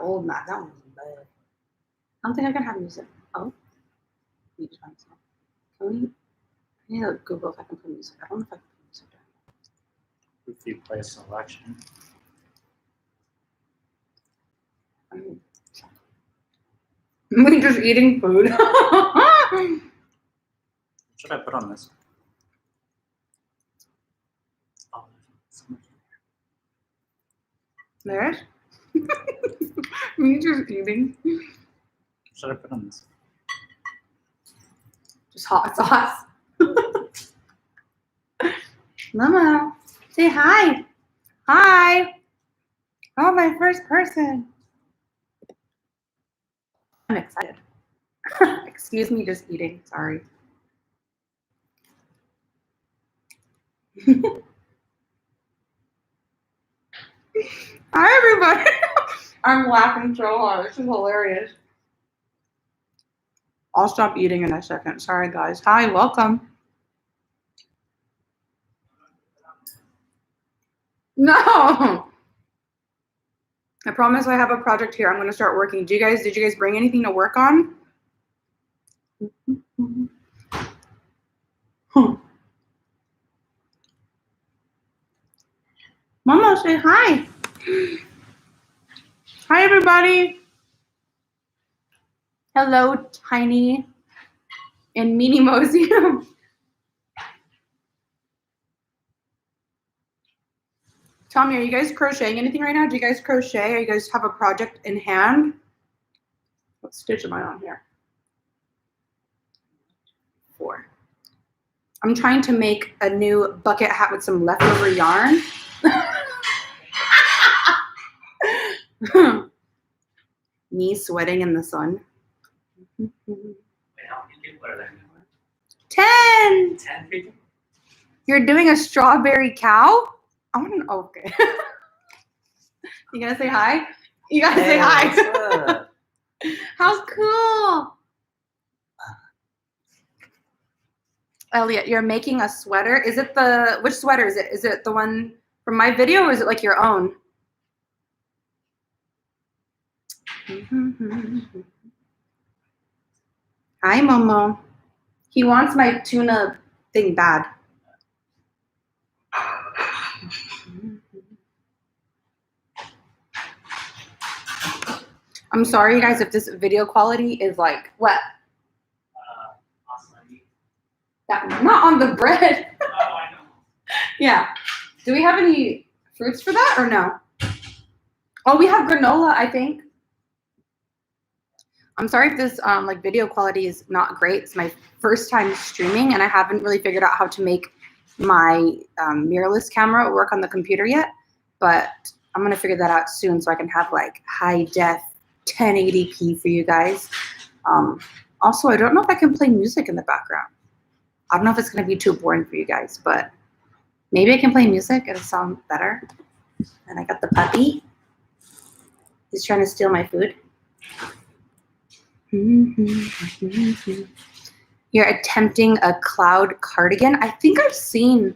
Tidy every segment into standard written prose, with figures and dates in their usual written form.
old map. That one was bad. I don't think I can have music. Oh, you just find some. Can we? I need to Google if I can put music. I don't know if I can put music down. If you play a selection. We're just eating food. What should I put on this? Oh, there's so much in There's? Me just eating. there. What should I put on this? Just hot sauce. Mama, say hi. Hi. Oh, my first person. I'm excited. Excuse me, just eating. Sorry. Hi, everybody. I'm laughing so hard. This is hilarious. I'll stop eating in a second. Sorry, guys. Hi, welcome. No. I promise I have a project here. I'm going to start working. Did you guys bring anything to work on? Mama, say hi. Hi, everybody. Hello, Tiny and Meanie Mosey. Tommy, are you guys crocheting anything right now? Do you guys crochet? Or you guys have a project in hand? What stitch am I on here? 4. I'm trying to make a new bucket hat with some leftover yarn. Me sweating in the sun. 10. 10 people? You're doing a strawberry cow? I want to. Okay. You gonna say hi? You gotta say hi. How cool! Elliot, you're making a sweater. Is it which sweater is it? Is it the one from my video, or is it like your own? Hi, Momo. He wants my tuna thing bad. I'm sorry, guys, if this video quality is like what? That not on the bread. Oh, I know. Yeah. Do we have any fruits for that or no? Oh, we have granola, I think. I'm sorry if this like video quality is not great. It's my first time streaming and I haven't really figured out how to make my mirrorless camera work on the computer yet, but I'm gonna figure that out soon so I can have like high def 1080p for you guys. Also, I don't know if I can play music in the background. I don't know if it's gonna be too boring for you guys, but maybe I can play music. It'll sound better. And I got the puppy. He's trying to steal my food. You're attempting a cloud cardigan. I think I've seen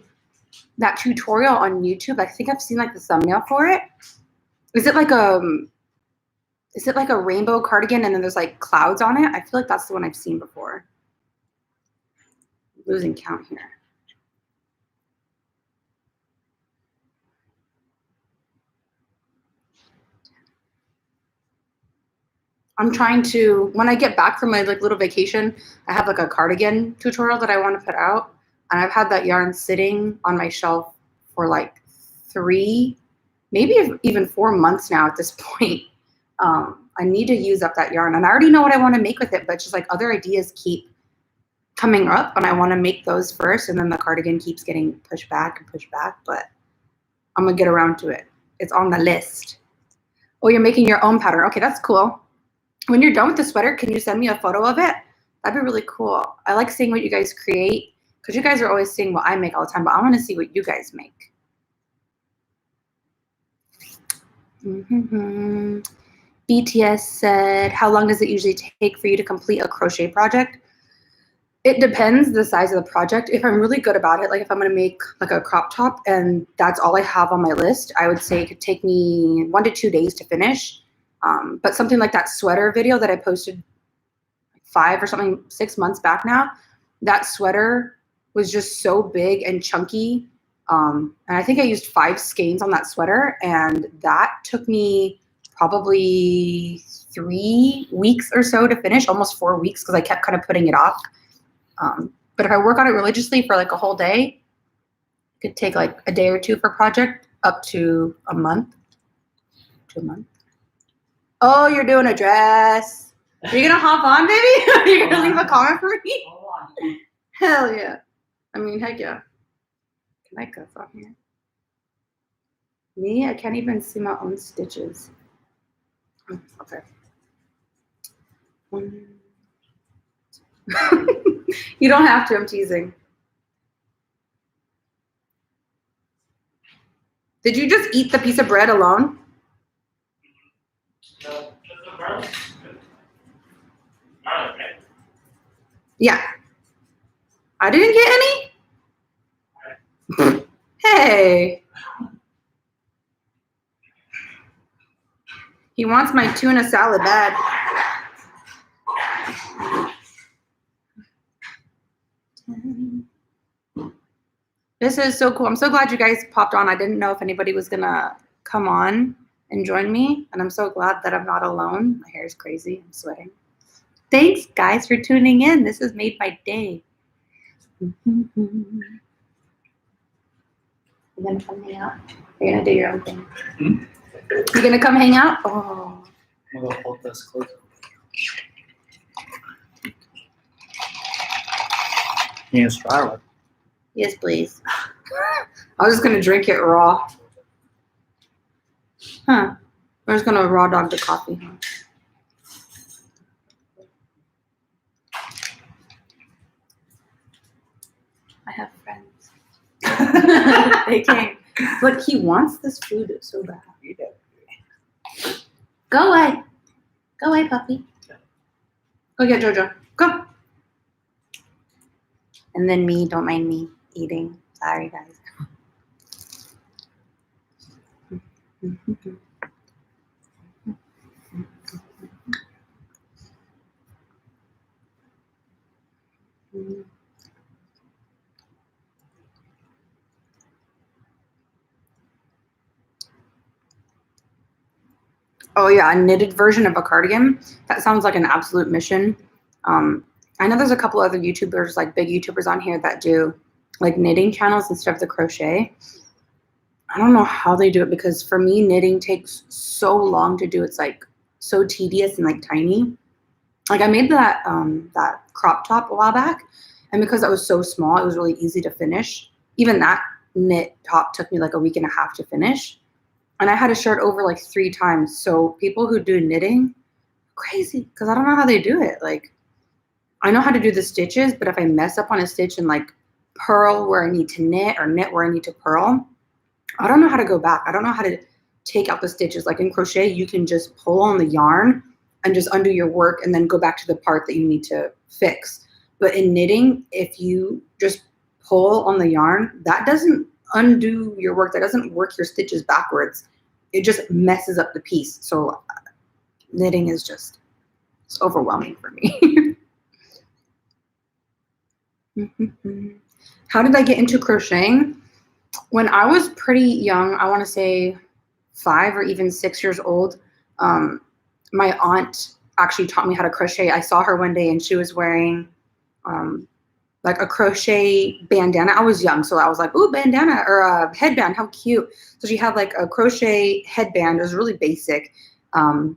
that tutorial on YouTube. I think I've seen like the thumbnail for it. Is it like a rainbow cardigan and then there's like clouds on it? I feel like that's the one I've seen before. I'm losing count here. I'm trying to, when I get back from my like little vacation, I have like a cardigan tutorial that I want to put out. And I've had that yarn sitting on my shelf for like 3, maybe even 4 months now at this point. I need to use up that yarn and I already know what I want to make with it, but just like other ideas keep coming up and I want to make those first. And then the cardigan keeps getting pushed back, but I'm gonna get around to it. It's on the list. Oh, you're making your own pattern. Okay, that's cool. When you're done with the sweater, can you send me a photo of it? That'd be really cool. I like seeing what you guys create because you guys are always seeing what I make all the time, but I want to see what you guys make. BTS said, how long does it usually take for you to complete a crochet project? It depends the size of the project. If I'm really good about it, like if I'm going to make like a crop top and that's all I have on my list, I would say it could take me 1 to 2 days to finish. But something like that sweater video that I posted 6 months back now, that sweater was just so big and chunky. And I think I used 5 skeins on that sweater, and that took me probably 3 weeks or so to finish, almost 4 weeks, because I kept kind of putting it off. But if I work on it religiously for like a whole day, it could take like a day or two for a project, up to a month. 2 months. Oh, you're doing a dress. Are you gonna hop on, baby? Are you gonna leave a comment for me? Hell yeah. I mean, heck yeah. Can I cuss on here? Me, I can't even see my own stitches. Okay. You don't have to, I'm teasing. Did you just eat the piece of bread alone? No, just the brown. Not okay. Yeah. I didn't get any? Hey. He wants my tuna salad bad. This is so cool. I'm so glad you guys popped on. I didn't know if anybody was gonna come on and join me, and I'm so glad that I'm not alone. My hair is crazy. I'm sweating. Thanks, guys, for tuning in. This has made my day. You gonna come hang out? You're gonna do your own thing. You gonna come hang out? Oh. I'm gonna hold this close. You need a straw? Yes, please. I was just gonna drink it raw. Huh. We're just gonna raw dog the coffee. Huh? I have friends. They came. Look, he wants this food so bad. Go away. Go away, puppy. Go get Jojo. Go. And then me, don't mind me eating. Sorry, guys. Oh yeah, a knitted version of a cardigan. That sounds like an absolute mission. I know there's a couple other YouTubers, like big YouTubers on here that do like knitting channels instead of the crochet. I don't know how they do it, because for me, knitting takes so long to do. It's like so tedious and like tiny. Like I made that that crop top a while back, and because that was so small, it was really easy to finish. Even that knit top took me like a week and a half to finish. And I had a shirt over like 3 times. So people who do knitting, crazy, because I don't know how they do it. Like I know how to do the stitches, but if I mess up on a stitch and like purl where I need to knit or knit where I need to purl, I don't know how to go back. I don't know how to take out the stitches. Like in crochet, you can just pull on the yarn and just undo your work and then go back to the part that you need to fix. But in knitting, if you just pull on the yarn, that doesn't undo your work. That doesn't work your stitches backwards. It just messes up the piece. So knitting is just, it's overwhelming for me. How did I get into crocheting? When I was pretty young, I want to say 5 or even 6 years old, my aunt actually taught me how to crochet. I saw her one day and she was wearing like a crochet bandana. I was young, so I was like, ooh, bandana or a headband, how cute. So she had like a crochet headband. It was really basic. And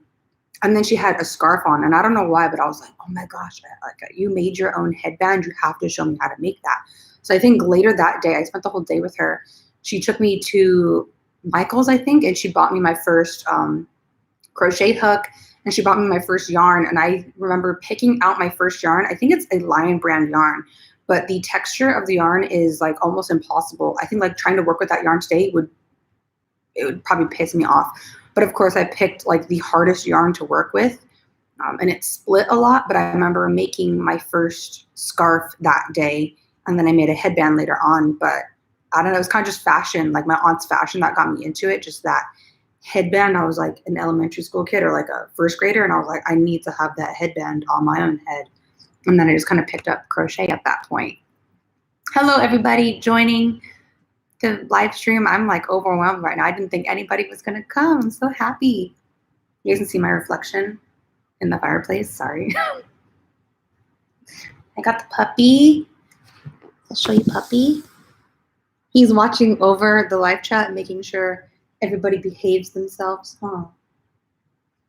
then she had a scarf on, and I don't know why, but I was like, oh my gosh, like you made your own headband. You have to show me how to make that. So I think later that day, I spent the whole day with her. She took me to Michael's, I think, and she bought me my first crochet hook, and she bought me my first yarn. And I remember picking out my first yarn. I think it's a Lion brand yarn, but the texture of the yarn is like almost impossible. I think like trying to work with that yarn today would probably piss me off. But of course I picked like the hardest yarn to work with, and it split a lot. But I remember making my first scarf that day, and then I made a headband later on. But I don't know, it was kind of just fashion, like my aunt's fashion that got me into it. Just that headband. I was like an elementary school kid or like a first grader, and I was like, I need to have that headband on my own head. And then I just kind of picked up crochet at that point. Hello, everybody joining the live stream. I'm like overwhelmed right now. I didn't think anybody was going to come. I'm so happy. You guys can see my reflection in the fireplace. Sorry. I got the puppy. I'll show you puppy. He's watching over the live chat, making sure everybody behaves themselves. Oh.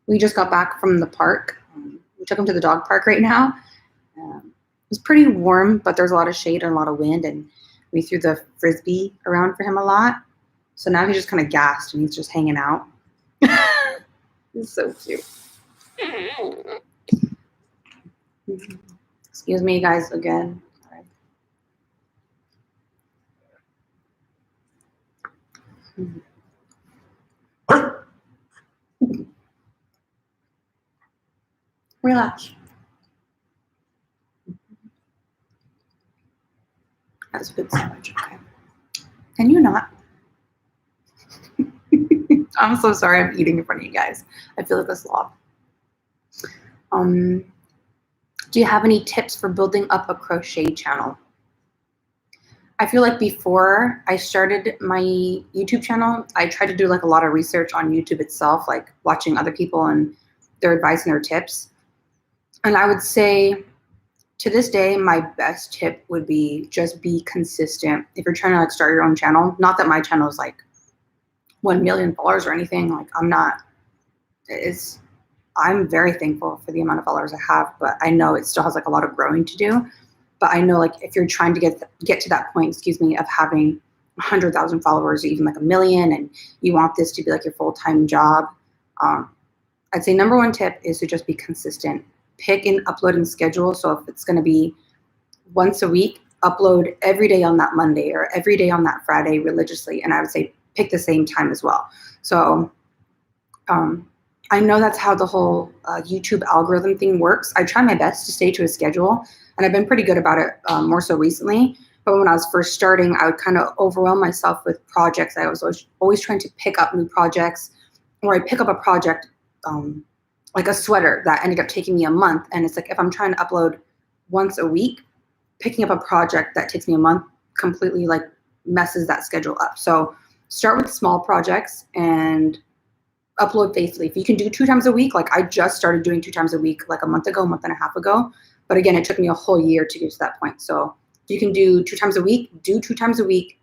We just got back from the park. We took him to the dog park right now. It was pretty warm, but there's a lot of shade and a lot of wind, and we threw the Frisbee around for him a lot. So now he's just kind of gassed and he's just hanging out. He's so cute. Excuse me, guys, again. Relax. That's a good sandwich. Okay. Can you not? I'm so sorry I'm eating in front of you guys. I feel like a slob. Do you have any tips for building up a crochet channel? I feel like before I started my YouTube channel, I tried to do like a lot of research on YouTube itself, like watching other people and their advice and their tips. And I would say to this day, my best tip would be just be consistent. If you're trying to like start your own channel, not that my channel is like 1 million followers or anything, like I'm not, I'm very thankful for the amount of followers I have, but I know it still has like a lot of growing to do. But I know like if you're trying to get to that point, of having 100,000 followers or even like 1 million, and you want this to be like your full-time job, I'd say number one tip is to just be consistent. Pick an uploading schedule. So if it's going to be once a week, upload every day on that Monday or every day on that Friday religiously. And I would say pick the same time as well. So I know that's how the whole YouTube algorithm thing works. I try my best to stay to a schedule, and I've been pretty good about it more so recently. But when I was first starting, I would kind of overwhelm myself with projects. I was always trying to pick up new projects, or I pick up a project like a sweater that ended up taking me a month. And it's like, if I'm trying to upload once a week, picking up a project that takes me a month completely like messes that schedule up. So start with small projects and upload faithfully. If you can do 2 times a week, like I just started doing 2 times a week, like a month and a half ago. But again, it took me a whole year to get to that point. So if you can do 2 times a week, do 2 times a week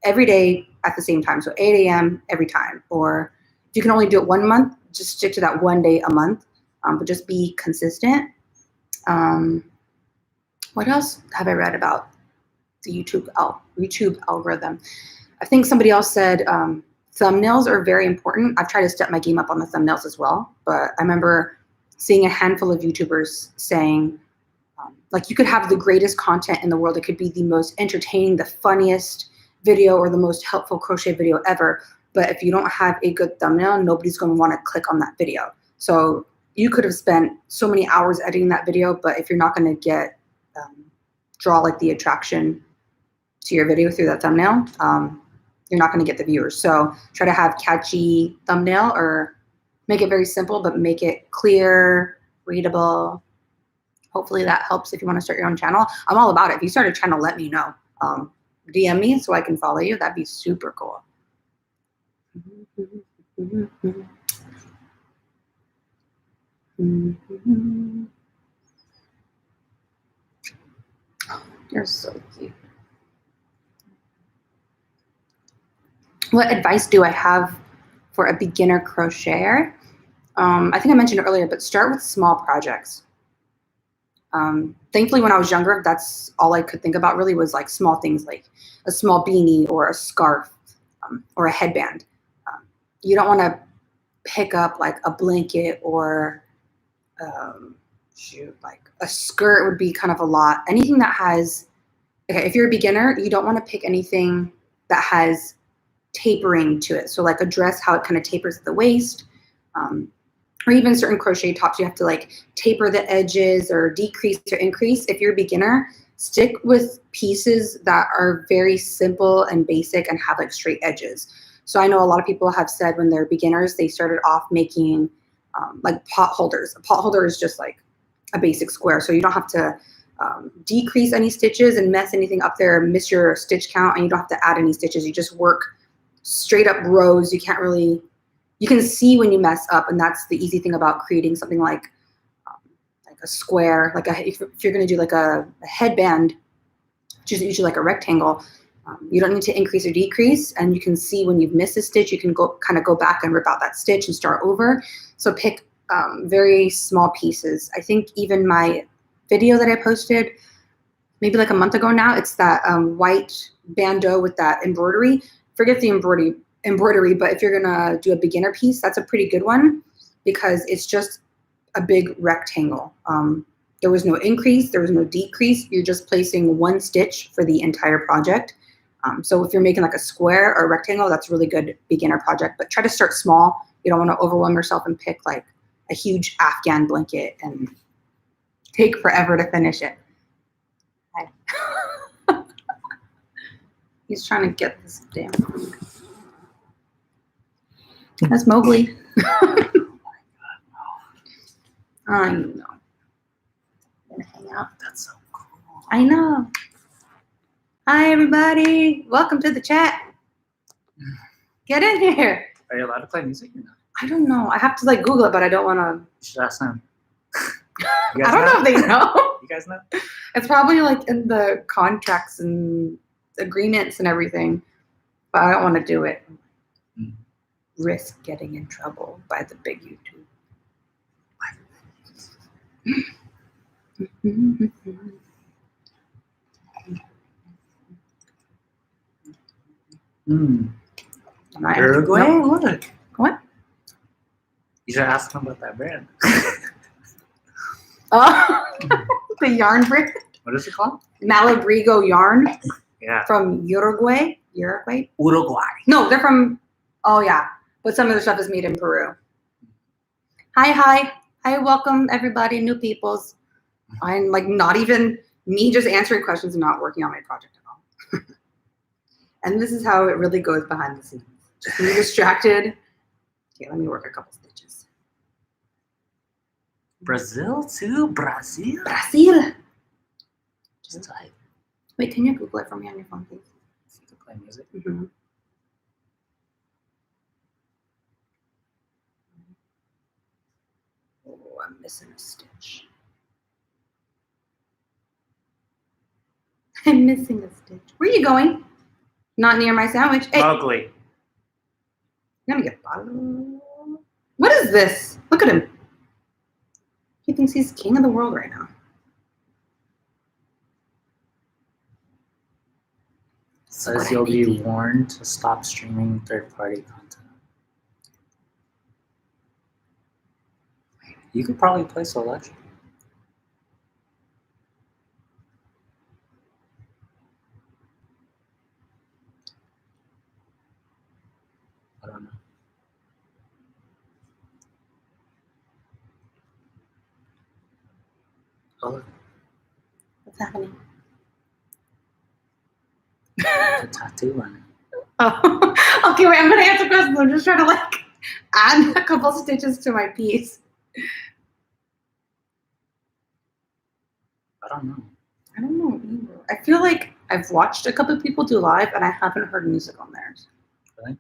every day at the same time. So 8 a.m. every time. Or if you can only do it 1 month, just stick to that 1 day a month, but just be consistent. What else have I read about the YouTube algorithm? I think somebody else said thumbnails are very important. I've tried to step my game up on the thumbnails as well, but I remember seeing a handful of YouTubers saying, like, you could have the greatest content in the world. It could be the most entertaining, the funniest video, or the most helpful crochet video ever. But if you don't have a good thumbnail, nobody's going to want to click on that video. So you could have spent so many hours editing that video, but if you're not going to draw like the attraction to your video through that thumbnail, you're not going to get the viewers. So try to have catchy thumbnail, or make it very simple, but make it clear, readable. Hopefully that helps if you want to start your own channel. I'm all about it. If you start a channel, let me know. DM me so I can follow you. That'd be super cool. You're so cute. What advice do I have for a beginner crocheter? I think I mentioned it earlier, but start with small projects. Thankfully, when I was younger, that's all I could think about really was like small things like a small beanie or a scarf or a headband. You don't want to pick up like a blanket or like a skirt would be kind of a lot. Anything that has, okay, if you're a beginner, you don't want to pick anything that has tapering to it. So like a dress, how it kind of tapers at the waist, or even certain crochet tops, you have to like taper the edges or decrease or increase. If you're a beginner, stick with pieces that are very simple and basic and have like straight edges. So I know a lot of people have said when they're beginners, they started off making like pot holders. A pot holder is just like a basic square. So you don't have to decrease any stitches and mess anything up there, miss your stitch count, and you don't have to add any stitches. You just work straight up rows. You can't really, you can see when you mess up, and that's the easy thing about creating something like a square, like if you're going to do like a headband, which is usually like a rectangle, you don't need to increase or decrease, and you can see when you've missed a stitch, you can kind of go back and rip out that stitch and start over. So pick very small pieces. I think even my video that I posted maybe like a month ago now, it's that white bandeau with that embroidery. Forget the embroidery, but if you're gonna do a beginner piece, that's a pretty good one because it's just a big rectangle. There was no increase, there was no decrease. You're just placing one stitch for the entire project. So if you're making like a square or a rectangle, that's a really good beginner project, but try to start small. You don't want to overwhelm yourself and pick like a huge Afghan blanket and take forever to finish it. Okay. He's trying to get this damn food. That's Mowgli. I know. I'm gonna hang out. That's so cool. I know. Hi, everybody. Welcome to the chat. Get in here. Are you allowed to play music or not? I don't know. I have to like Google it, but I don't want to. You should ask them. I don't know if they know. You guys know? It's probably like in the contracts and agreements and everything, but I don't want to do it. Risk getting in trouble by the big YouTube. Uruguay? Look. What? You should ask them about that brand. Oh, the yarn brand. What is it called? Malabrigo yarn. Yeah. From Uruguay. Uruguay? No, they're from, oh yeah. But some of the stuff is made in Peru. Hi, welcome everybody, new peoples. I'm like not even me just answering questions and not working on my project at all. And this is how it really goes behind the scenes. Just be distracted. Okay, let me work a couple stitches. Brazil too? Brazil? Just type. Wait, can you Google it for me on your phone, please? So you can play music. Mm-hmm. Oh, I'm missing a stitch. I'm missing a stitch. Where are you going? Not near my sandwich. Hey. Mowgli. Let me get bottom. What is this? Look at him. He thinks he's king of the world right now. Says you'll be warned to stop streaming third-party content. You could probably play Selection. I don't know. Oh, What's happening? the tattoo on it. Oh, okay, wait, I'm gonna answer questions. I'm just trying to like add a couple stitches to my piece. I don't know. I don't know either. I feel like I've watched a couple of people do live and I haven't heard music on theirs. Really?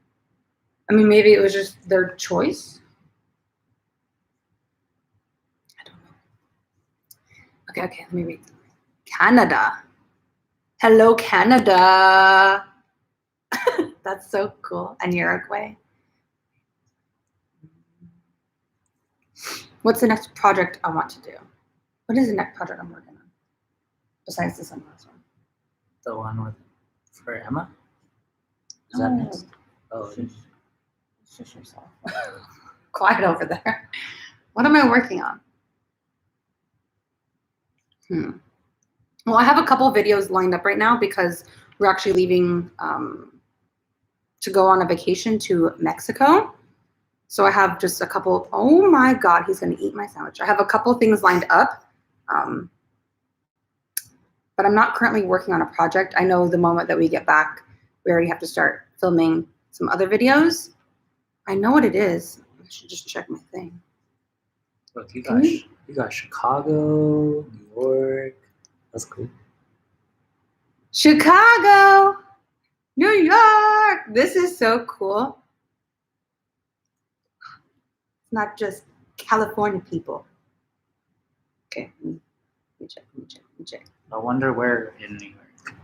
I mean, maybe it was just their choice. I don't know. Okay, let me read. Canada. Hello, Canada. That's so cool. And Uruguay. What's the next project I want to do? What is the next project I'm working on? Besides this one, last one. The one with for Emma? Is that next? Oh, it is. Shush yourself. Quiet over there. What am I working on? Well, I have a couple videos lined up right now because we're actually leaving to go on a vacation to Mexico. So I have just a couple. Oh my God, he's going to eat my sandwich. I have a couple things lined up, but I'm not currently working on a project. I know the moment that we get back, we already have to start filming some other videos. I know what it is. I should just check my thing. Look, you Can got Chicago, New York. That's cool. Chicago, New York. This is so cool. It's not just California people. Okay, let me check. I wonder where in New York.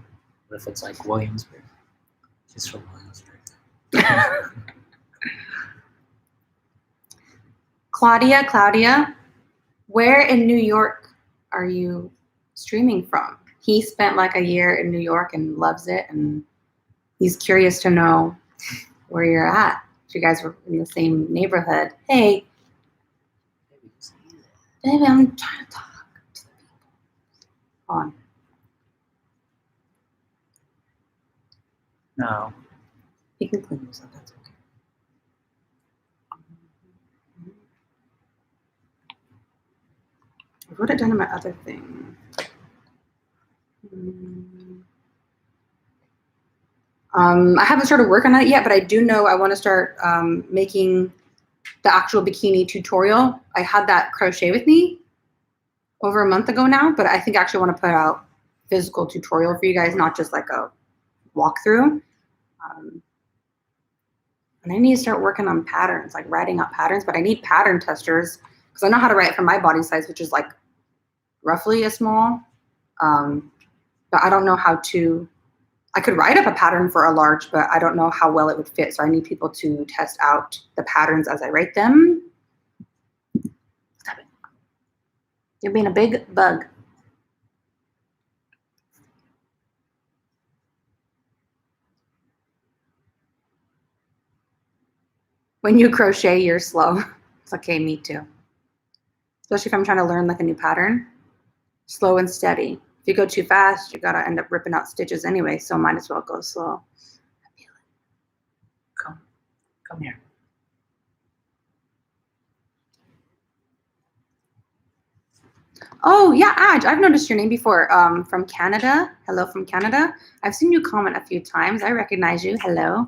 What if it's like Williamsburg? She's from Williamsburg. Claudia, where in New York are you streaming from? He spent like a year in New York and loves it, and he's curious to know where you're at. If you guys were in the same neighborhood. Hey, baby, I'm trying to talk to the people. Hold on. No. You can clean yourself, that's okay. I wrote it down in my other thing. I haven't started working on it yet, but I do know I want to start making the actual bikini tutorial. I had that crochet with me over a month ago now, but I think I actually want to put out physical tutorial for you guys, not just like a walkthrough. And I need to start working on patterns, like writing out patterns, but I need pattern testers because I know how to write for my body size, which is like roughly a small, but I don't know how to. I could write up a pattern for a large, but I don't know how well it would fit. So I need people to test out the patterns as I write them. Stop it. You're being a big bug. When you crochet, you're slow. It's okay, me too. Especially if I'm trying to learn like a new pattern. Slow and steady. If you go too fast, you gotta end up ripping out stitches anyway, so might as well go slow. Come here. Oh yeah, Aj, I've noticed your name before. From Canada. Hello from Canada. I've seen you comment a few times. I recognize you. Hello.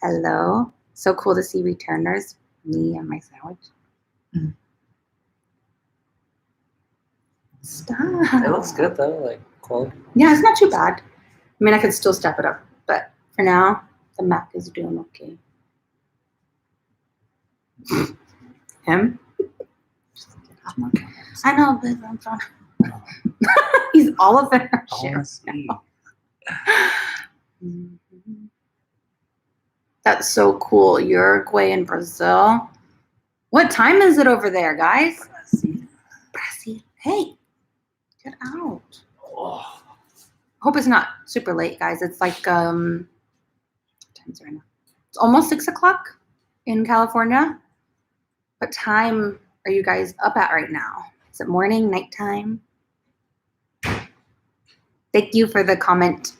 Hello. So cool to see returners. Me and my sandwich. Mm. Stop. It looks good though, like quality. Yeah, it's not too bad. I mean, I could still step it up, but for now, the Mac is doing okay. Him? I know, but I'm trying. He's all of it. That's so cool. Uruguay and Brazil. What time is it over there, guys? Brazil. Hey, get out. Oh. Hope it's not super late, guys. It's like what time is it right now? It's almost 6 o'clock in California. What time are you guys up at right now? Is it morning, nighttime? Thank you for the comment,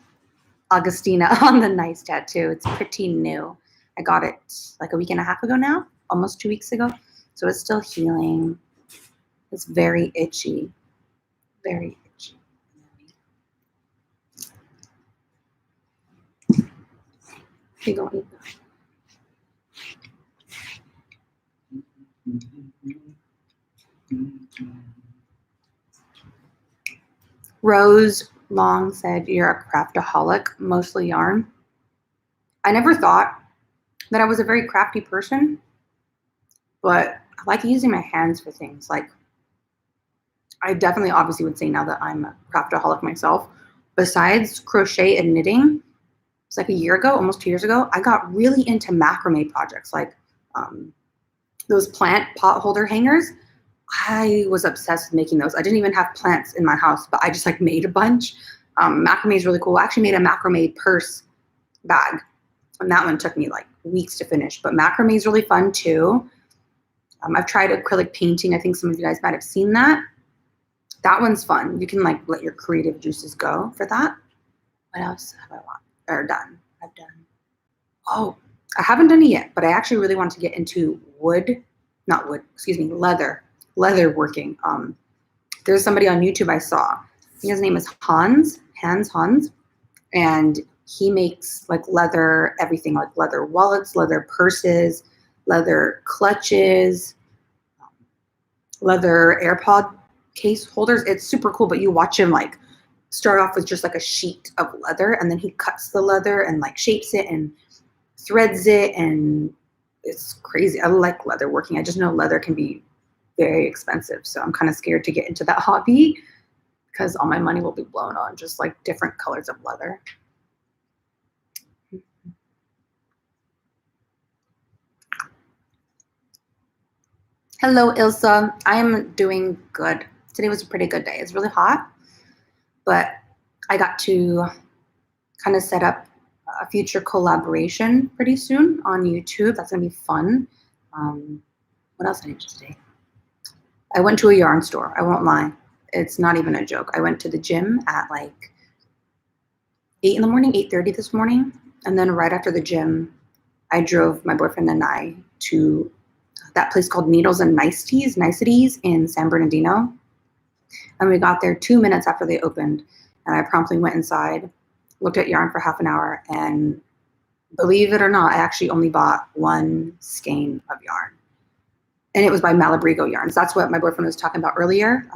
Augustina, on the nice tattoo. It's pretty new. I got it like a week and a half ago now, almost 2 weeks ago. So it's still healing. It's very itchy. Very itchy. You don't eat that. Rose Long said, you're a craftaholic, mostly yarn. I never thought that I was a very crafty person, but I like using my hands for things. Like, I definitely obviously would say now that I'm a craftaholic myself. Besides crochet and knitting, it's like a year ago, almost 2 years ago, I got really into macrame projects, like those plant pot holder hangers. I was obsessed with making those. I didn't even have plants in my house, but I just like made a bunch. Macrame is really cool. I actually made a macrame purse bag, and that one took me like weeks to finish. But macrame is really fun too. I've tried acrylic painting. I think some of you guys might have seen that. That one's fun. You can like let your creative juices go for that. What else have I done? I've done. Oh, I haven't done it yet, but I actually really want to get into leather working. There's somebody on YouTube I saw. I think his name is Hans, and he makes like leather, everything, like leather wallets, leather purses, leather clutches, leather AirPod case holders. It's super cool, but you watch him like start off with just like a sheet of leather, and then he cuts the leather and like shapes it and threads it, and it's crazy. I like leather working. I just know leather can be very expensive, so I'm kind of scared to get into that hobby because all my money will be blown on just like different colors of leather. Hello, Ilsa. I am doing good. Today was a pretty good day. It's really hot, but I got to kind of set up a future collaboration pretty soon on YouTube. That's gonna be fun. What else did I just say? I went to a yarn store. I won't lie. It's not even a joke. I went to the gym at like 8 in the morning, 8:30 this morning. And then right after the gym, I drove my boyfriend and I to that place called Needles and Niceties in San Bernardino. And we got there 2 minutes after they opened. And I promptly went inside, looked at yarn for half an hour, and believe it or not, I actually only bought one skein of yarn. And it was by Malabrigo Yarns. That's what my boyfriend was talking about earlier.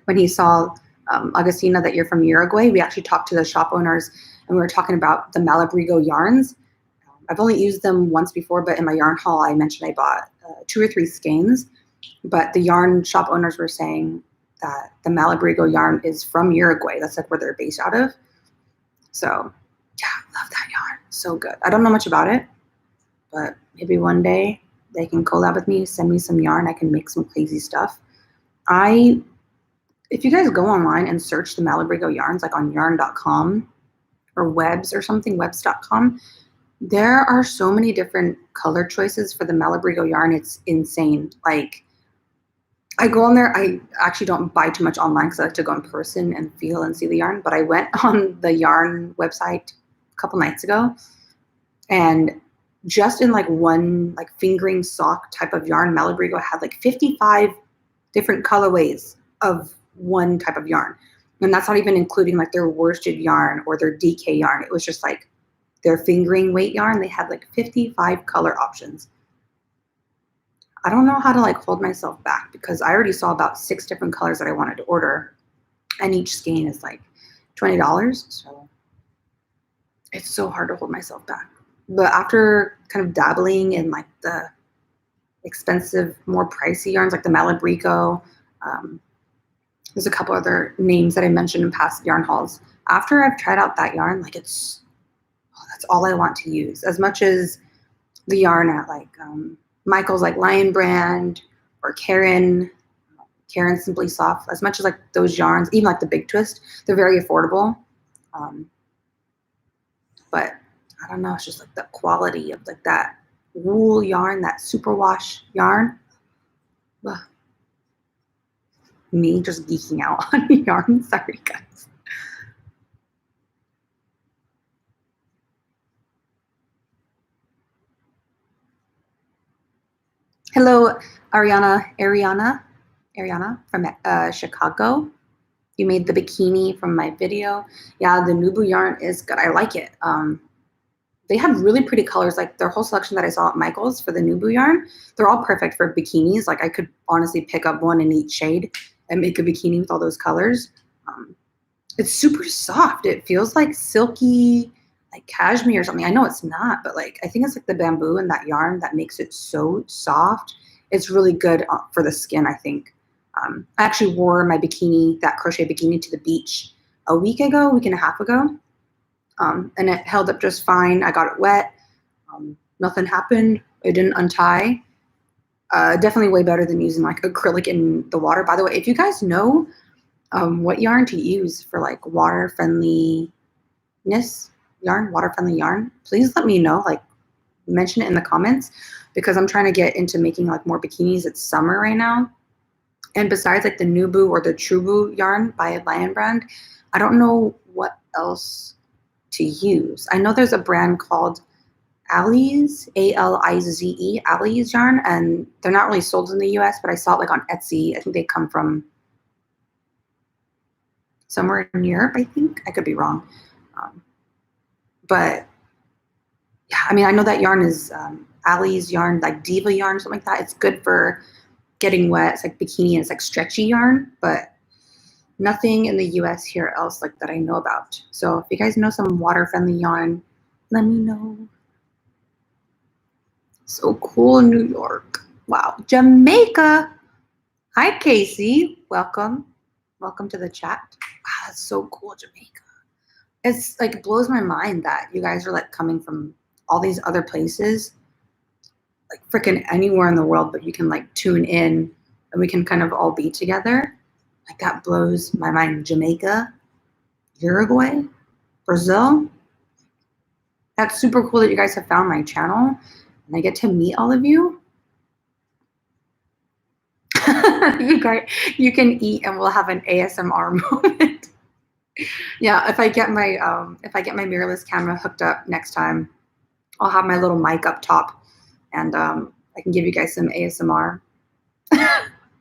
When he saw Augustina, that you're from Uruguay, we actually talked to the shop owners, and we were talking about the Malabrigo yarns. I've only used them once before, but in my yarn haul, I mentioned I bought 2 or 3 skeins. But the yarn shop owners were saying that the Malabrigo yarn is from Uruguay. That's like where they're based out of. So yeah, I love that yarn. So good. I don't know much about it, but maybe one day they can collab with me, send me some yarn. I can make some crazy stuff. If you guys go online and search the Malabrigo yarns, like on yarn.com or webs or something, webs.com, there are so many different color choices for the Malabrigo yarn. It's insane. Like, I go on there. I actually don't buy too much online because I like to go in person and feel and see the yarn. But I went on the yarn website a couple nights ago, and just in like one like fingering sock type of yarn, Malabrigo had like 55 different colorways of one type of yarn. And that's not even including like their worsted yarn or their DK yarn. It was just like their fingering weight yarn. They had like 55 color options. I don't know how to like hold myself back because I already saw about 6 different colors that I wanted to order, and each skein is like $20. So it's so hard to hold myself back. But after kind of dabbling in like the expensive, more pricey yarns like the Malabrigo, there's a couple other names that I mentioned in past yarn hauls. After I've tried out that yarn, like that's all I want to use. As much as the yarn at like Michael's like Lion Brand or Karen Simply Soft, as much as like those yarns, even like the Big Twist, they're very affordable. But I don't know, it's just like the quality of like that wool yarn, that superwash yarn. Ugh. Me just geeking out on yarn. Sorry, guys. Hello, Ariana from Chicago. You made the bikini from my video. Yeah, the Nubu yarn is good. I like it. They have really pretty colors. Like their whole selection that I saw at Michael's for the Nubu yarn, they're all perfect for bikinis. Like I could honestly pick up one in each shade and make a bikini with all those colors. It's super soft. It feels like silky, like cashmere or something. I know it's not, but like I think it's like the bamboo in that yarn that makes it so soft. It's really good for the skin, I think. I actually wore my bikini, that crochet bikini, to the beach a week and a half ago. And it held up just fine. I got it wet. Nothing happened. It didn't untie. Definitely way better than using like acrylic in the water. By the way, if you guys know what yarn to use for like water-friendly yarn, please let me know. Like mention it in the comments because I'm trying to get into making like more bikinis. It's summer right now. And besides like the Nubu or the Trubu yarn by Lion Brand, I don't know what else to use. I know there's a brand called Alize, Alize, Alize yarn, and they're not really sold in the US, but I saw it like on Etsy. I think they come from somewhere in Europe, I think. I could be wrong. But yeah, I mean, I know that yarn is Ali's yarn, like Diva yarn, something like that. It's good for getting wet. It's like bikini and it's like stretchy yarn, but nothing in the US here else like that I know about. So if you guys know some water-friendly yarn, let me know. So cool in New York. Wow. Jamaica. Hi, Casey. Welcome. Welcome to the chat. Wow, that's so cool, Jamaica. It's like, it blows my mind that you guys are like coming from all these other places, like freaking anywhere in the world, but you can like tune in and we can kind of all be together. Like that blows my mind. Jamaica, Uruguay, Brazil. That's super cool that you guys have found my channel and I get to meet all of you. You can eat and we'll have an ASMR moment. Yeah, if I get my mirrorless camera hooked up next time, I'll have my little mic up top and I can give you guys some ASMR.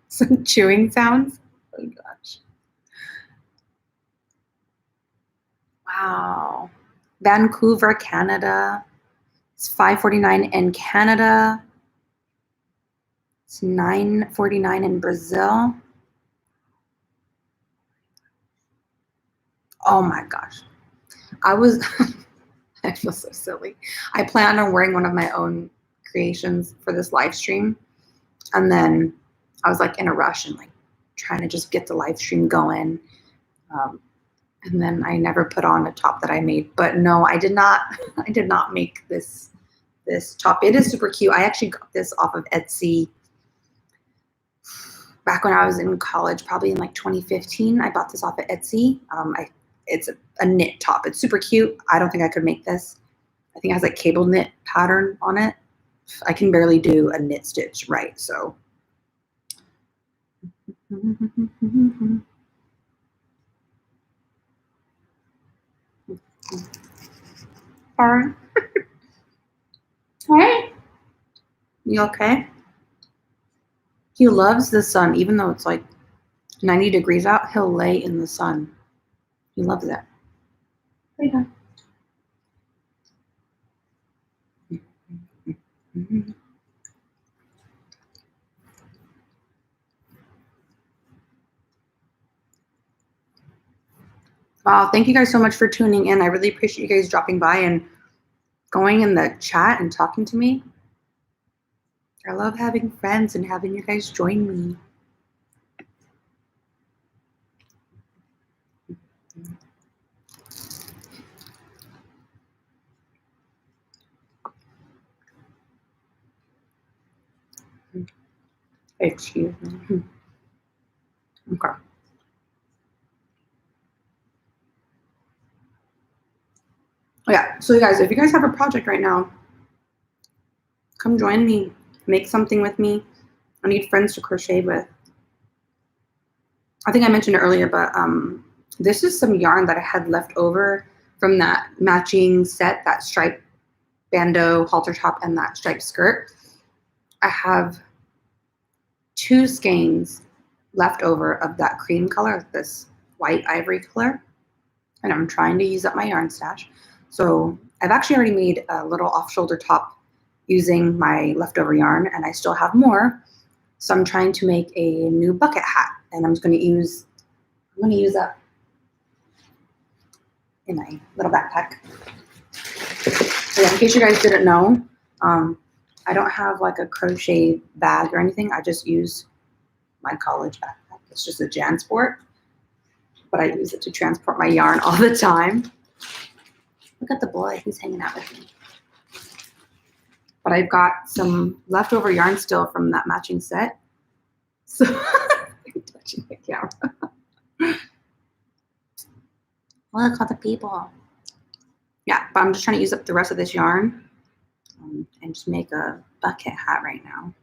Some chewing sounds. Oh gosh. Wow. Vancouver, Canada. It's $5.49 in Canada. It's $9.49 in Brazil. Oh my gosh. I feel so silly. I planned on wearing one of my own creations for this live stream. And then I was like in a rush and like trying to just get the live stream going. And then I never put on a top that I made. But no, I did not. I did not make this top. It is super cute. I actually got this off of Etsy back when I was in college, probably in like 2015. I bought this off of Etsy. It's a knit top. It's super cute. I don't think I could make this. I think it has like cable knit pattern on it. I can barely do a knit stitch right, so. Alright. Hey. You okay? He loves the sun, even though it's like 90 degrees out, he'll lay in the sun. He loves it. There you go. Wow, thank you guys so much for tuning in. I really appreciate you guys dropping by and going in the chat and talking to me. I love having friends and having you guys join me. Excuse me. Okay. Yeah, so you guys, if you guys have a project right now, come join me, make something with me. I need friends to crochet with. I think I mentioned it earlier, but this is some yarn that I had left over from that matching set, that striped bandeau halter top and that striped skirt. I have 2 skeins left over of that cream color, this white ivory color, and I'm trying to use up my yarn stash. So I've actually already made a little off-shoulder top using my leftover yarn, and I still have more. So I'm trying to make a new bucket hat, and I'm going to use that in my little backpack. So yeah, in case you guys didn't know, I don't have like a crochet bag or anything. I just use my college backpack. It's just a JanSport, but I use it to transport my yarn all the time. Look at the boy, he's hanging out with me. But I've got some leftover yarn still from that matching set. So I'm touching the camera. Look at the people. Yeah, but I'm just trying to use up the rest of this yarn and just make a bucket hat right now.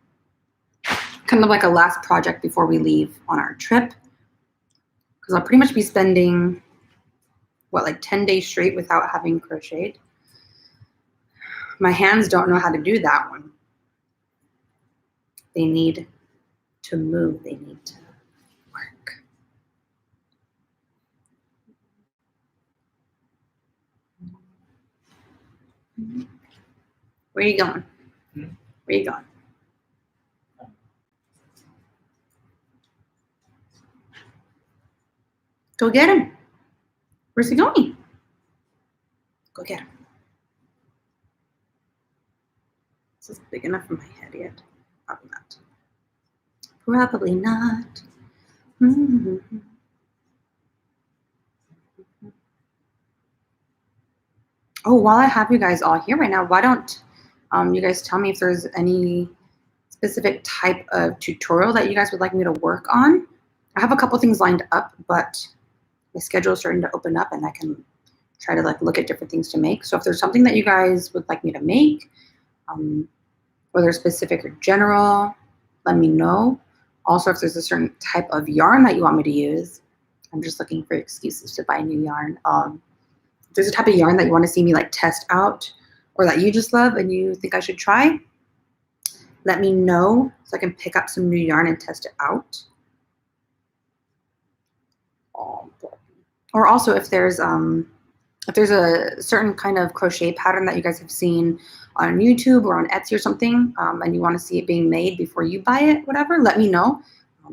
Kind of like a last project before we leave on our trip. Because I'll pretty much be spending, what, like 10 days straight without having crocheted. My hands don't know how to do that one. They need to move. They need to work. Where are you going? Hmm? Where are you going? Go get him. Where's he going? Go get him. Is this big enough for my head yet? Probably not. Probably not. Mm-hmm. Oh, while I have you guys all here right now, why don't you guys tell me if there's any specific type of tutorial that you guys would like me to work on? I have a couple things lined up, but my schedule is starting to open up and I can try to like look at different things to make. So if there's something that you guys would like me to make, whether specific or general, let me know. Also, if there's a certain type of yarn that you want me to use, I'm just looking for excuses to buy new yarn. If there's a type of yarn that you want to see me like test out or that you just love and you think I should try, let me know so I can pick up some new yarn and test it out. Or also if there's a certain kind of crochet pattern that you guys have seen on YouTube or on Etsy or something, and you want to see it being made before you buy it, whatever, let me know.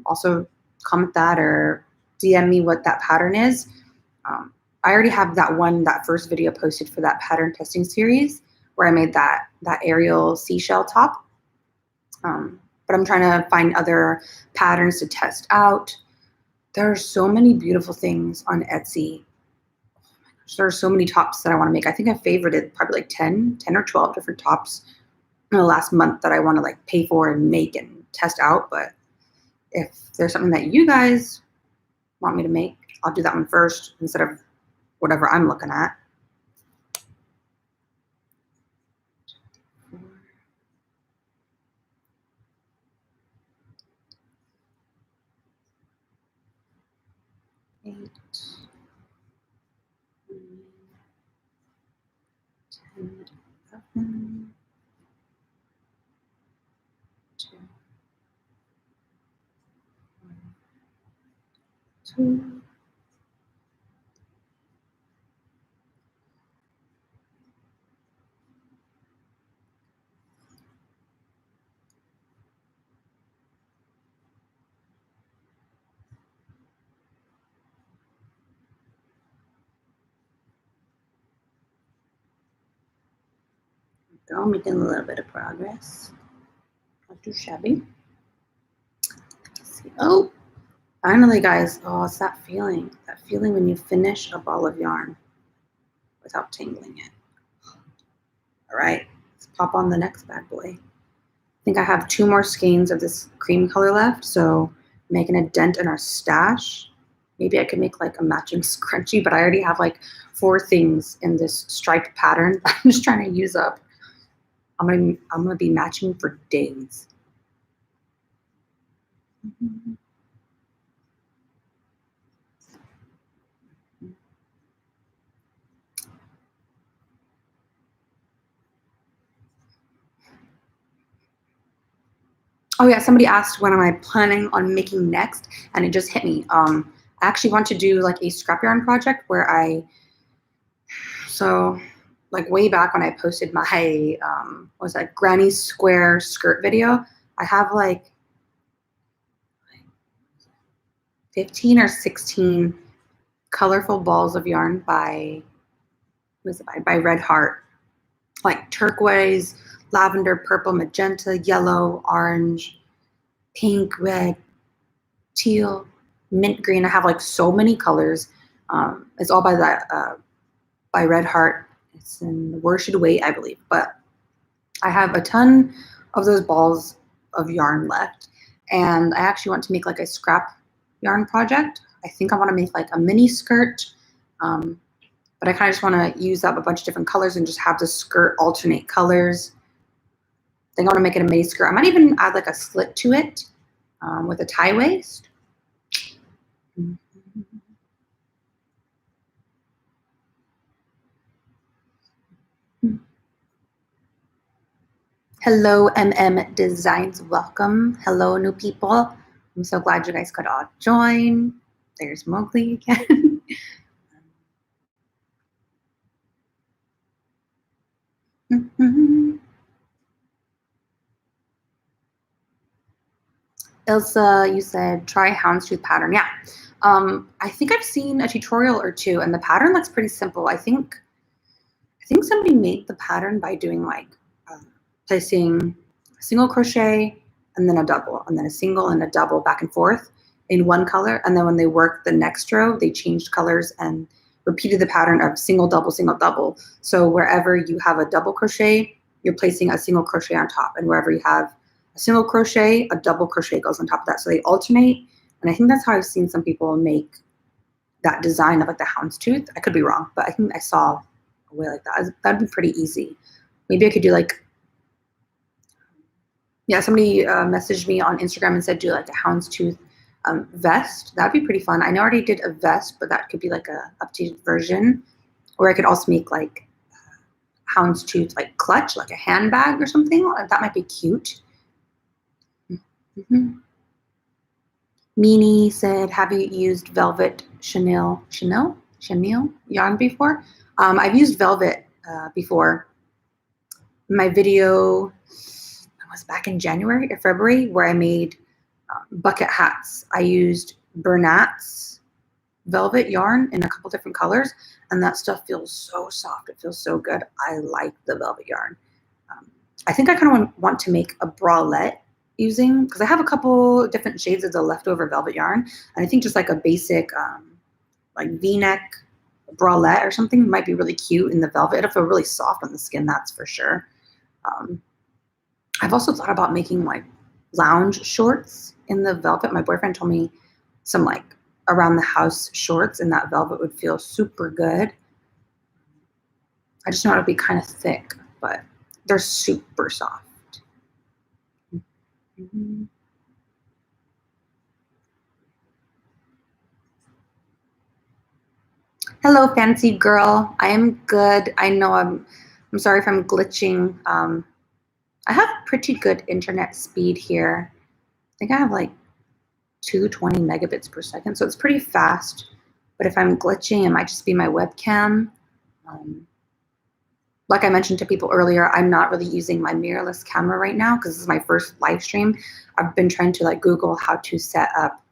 Also comment that or DM me what that pattern is. I already have that first video posted for that pattern testing series where I made that aerial seashell top. But I'm trying to find other patterns to test out. There are so many beautiful things on Etsy. There are so many tops that I want to make. I think I favorited probably like 10 or 12 different tops in the last month that I want to like pay for and make and test out. But if there's something that you guys want me to make, I'll do that one first instead of whatever I'm looking at. Eight, 10, 11, 2, 2. Go, making a little bit of progress. Not too shabby. Let's see. Oh, finally, guys. Oh, it's that feeling. That feeling when you finish a ball of yarn without tangling it. All right, let's pop on the next bad boy. I think I have 2 more skeins of this cream color left, so making a dent in our stash. Maybe I could make like a matching scrunchie, but I already have like 4 things in this striped pattern that I'm just trying to use up. I'm gonna be matching for days. Oh yeah, somebody asked when am I planning on making next, and it just hit me. I actually want to do like a scrap yarn project where like way back when I posted my what was that granny square skirt video, I have like 15 or 16 colorful balls of yarn by Red Heart, like turquoise, lavender, purple, magenta, yellow, orange, pink, red, teal, mint green. I have like so many colors. It's all by Red Heart. It's in Where Should Wait, I believe. But I have a ton of those balls of yarn left, and I actually want to make like a scrap yarn project. I think I want to make like a mini skirt, but I kind of just want to use up a bunch of different colors and just have the skirt alternate colors. I think I want to make it a mini skirt. I might even add like a slit to it with a tie waist. Hello, MM Designs. Welcome. Hello, new people. I'm so glad you guys could all join. There's Mowgli again. Ilsa, you said try Houndstooth Pattern. Yeah. I think I've seen a tutorial or two, and the pattern looks pretty simple. I think somebody made the pattern by doing like placing a single crochet and then a double, and then a single and a double back and forth in one color. And then when they worked the next row, they changed colors and repeated the pattern of single, double, single, double. So wherever you have a double crochet, you're placing a single crochet on top. And wherever you have a single crochet, a double crochet goes on top of that. So they alternate. And I think that's how I've seen some people make that design of like the houndstooth. I could be wrong, but I think I saw a way like that. That'd be pretty easy. Maybe I could do like, yeah, somebody messaged me on Instagram and said do like a houndstooth vest. That'd be pretty fun. I know I already did a vest, but that could be like a updated version. Or I could also make like houndstooth like clutch, like a handbag or something. That might be cute. Mm-hmm. Meanie said, have you used velvet chenille yarn before? I've used velvet before. My video was back in January or February where I made bucket hats. I used Bernat's velvet yarn in a couple different colors, and that stuff feels so soft. It feels so good. I like the velvet yarn. I think I kind of want to make a bralette using, because I have a couple different shades of the leftover velvet yarn, and I think just like a basic like V-neck bralette or something might be really cute in the velvet. It'll feel really soft on the skin, that's for sure. I've also thought about making like lounge shorts in the velvet. My boyfriend told me some like around the house shorts in that velvet would feel super good. I just know it'll be kind of thick, but they're super soft. Mm-hmm. Hello, fancy girl. I am good. I know I'm sorry if I'm glitching. I have pretty good internet speed here. I think I have like 220 megabits per second, so it's pretty fast. But if I'm glitching, it might just be my webcam. Like I mentioned to people earlier, I'm not really using my mirrorless camera right now because this is my first live stream. I've been trying to like Google how to set up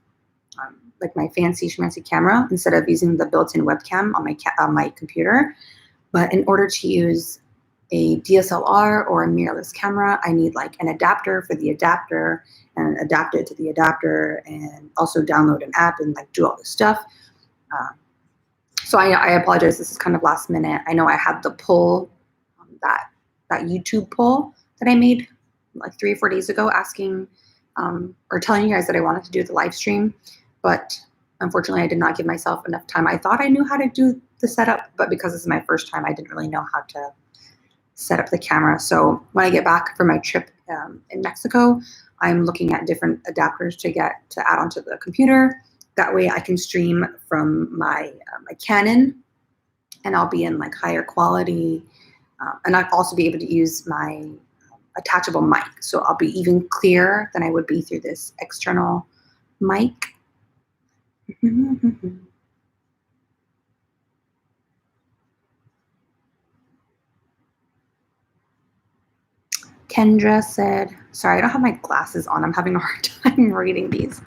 like my fancy schmancy camera instead of using the built-in webcam on my computer. But in order to use a DSLR or a mirrorless camera, I need like an adapter for the adapter and adapt it to the adapter and also download an app and like do all this stuff. So I apologize. This is kind of last minute. I know I had the poll, that YouTube poll that I made like 3 or 4 days ago asking or telling you guys that I wanted to do the live stream, but unfortunately I did not give myself enough time. I thought I knew how to do the setup, but because this is my first time, I didn't really know how to set up the camera. So when I get back from my trip in Mexico, I'm looking at different adapters to add onto the computer. That way I can stream from my Canon, and I'll be in like higher quality, and I'll also be able to use my attachable mic. So I'll be even clearer than I would be through this external mic. Kendra said, sorry, I don't have my glasses on. I'm having a hard time reading these.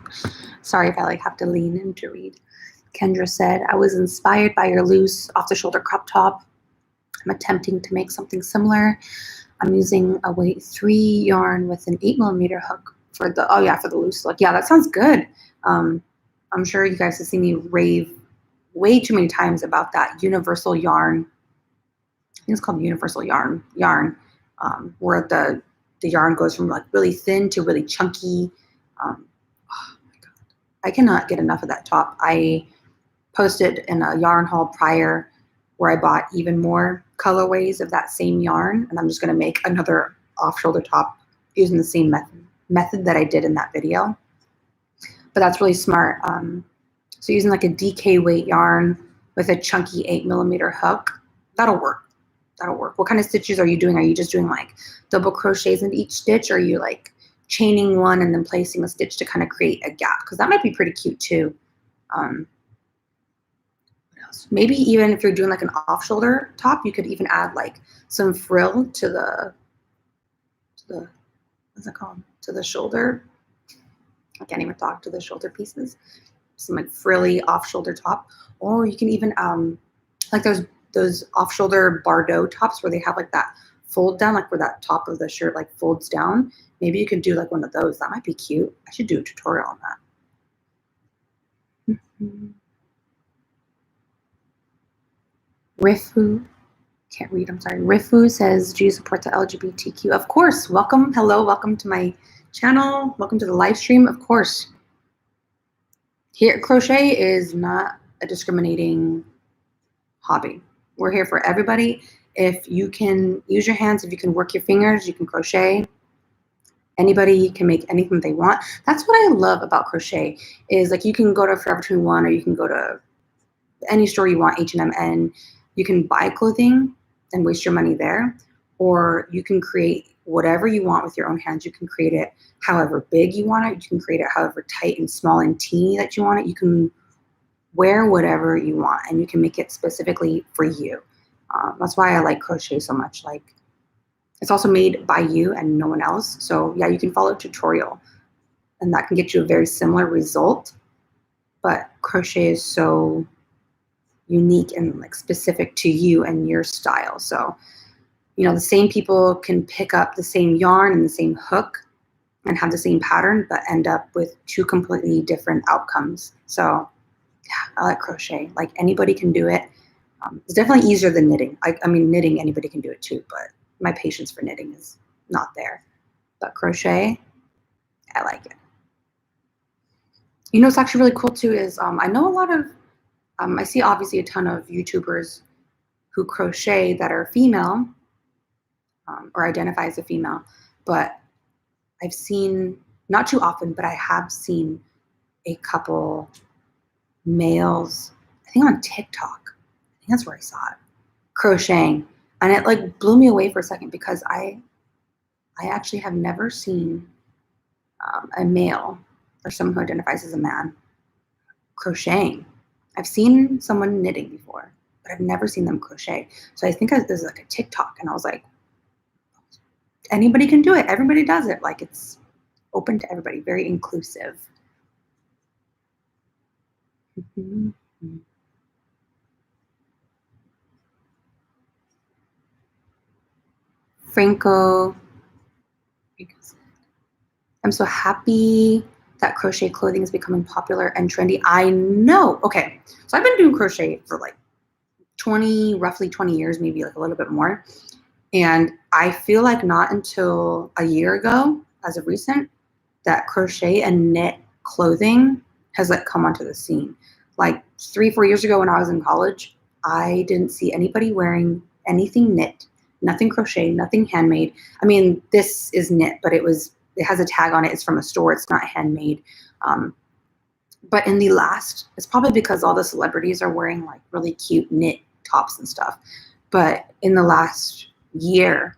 Sorry if I like have to lean in to read. Kendra said, I was inspired by your loose off-the-shoulder crop top. I'm attempting to make something similar. I'm using a weight 3 yarn with an 8mm hook for the, for the loose look. Yeah, that sounds good. I'm sure you guys have seen me rave way too many times about that universal yarn. I think it's called universal yarn, where the yarn goes from like really thin to really chunky. Oh my God. I cannot get enough of that top. I posted in a yarn haul prior where I bought even more colorways of that same yarn, and I'm just going to make another off-shoulder top using the same method that I did in that video. But that's really smart. So using like a DK weight yarn with a chunky 8mm hook, that'll work. That'll work. What kind of stitches are you doing? Are you just doing like double crochets in each stitch, or are you like chaining one and then placing a stitch to kind of create a gap? Because that might be pretty cute too. What else? Maybe even if you're doing like an off-shoulder top, you could even add like some frill to the what's it called? To the shoulder. I can't even talk to the shoulder pieces. Some like frilly off shoulder top, or you can even like those off shoulder Bardot tops where they have like that fold down, like where that top of the shirt like folds down. Maybe you could do like one of those. That might be cute. I should do a tutorial on that. Rifu, can't read, I'm sorry. Rifu says, do you support the LGBTQ? Of course. Welcome. Hello. Welcome to my channel. Welcome to the live stream. Of course. Here, crochet is not a discriminating hobby. We're here for everybody. If you can use your hands, if you can work your fingers, you can crochet. Anybody can make anything they want. That's what I love about crochet is like you can go to Forever 21 or you can go to any store you want, H&M, and you can buy clothing and waste your money there, or you can create whatever you want with your own hands. You can create it however big you want it. You can create it however tight and small and teeny that you want it. You can wear whatever you want, and you can make it specifically for you. That's why I like crochet so much. Like, it's also made by you and no one else. So yeah, you can follow a tutorial, and that can get you a very similar result. But crochet is so unique and like specific to you and your style. So, you know, the same people can pick up the same yarn and the same hook and have the same pattern, but end up with two completely different outcomes. So yeah, I like crochet. Like anybody can do it. It's definitely easier than knitting. I mean, knitting, anybody can do it too, but my patience for knitting is not there. But crochet, I like it. You know, what's actually really cool too is I know a lot of, I see obviously a ton of YouTubers who crochet that are female or identify as a female, but I've seen, not too often, but I have seen a couple males, I think on TikTok, I think that's where I saw it, crocheting. And it like blew me away for a second because I actually have never seen a male or someone who identifies as a man crocheting. I've seen someone knitting before, but I've never seen them crochet. So I think this is like a TikTok, and I was like, anybody can do it. Everybody does it. Like it's open to everybody, very inclusive. Franco, I'm so happy that crochet clothing is becoming popular and trendy. I know. Okay, so I've been doing crochet for like roughly 20 years, maybe like a little bit more. And I feel like not until a year ago, as of recent, that crochet and knit clothing has like come onto the scene. Like 3-4 years ago when I was in college, I didn't see anybody wearing anything knit, nothing crochet, nothing handmade. I mean, this is knit, but it has a tag on it. It's from a store. It's not handmade. But in the last, it's probably because all the celebrities are wearing like really cute knit tops and stuff. But in the last year,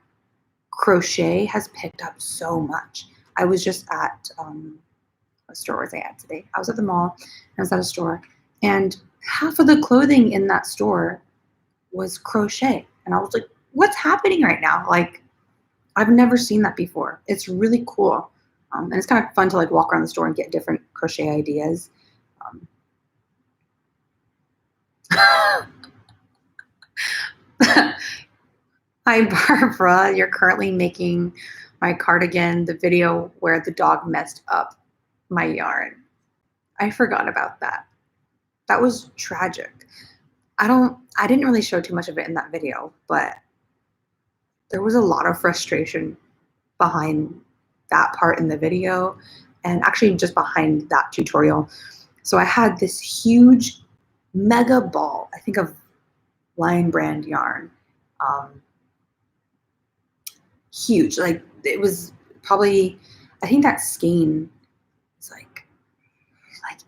crochet has picked up so much. I was just at, what store was I at today? I was at the mall, and I was at a store, and half of the clothing in that store was crochet. And I was like, what's happening right now? Like, I've never seen that before. It's really cool. And it's kind of fun to like walk around the store and get different crochet ideas. Hi, Barbara. You're currently making my cardigan, the video where the dog messed up my yarn. I forgot about that. That was tragic. I didn't really show too much of it in that video, but there was a lot of frustration behind that part in the video and actually just behind that tutorial. So I had this huge mega ball, I think of Lion Brand yarn. Huge, like it was probably, I think that skein is like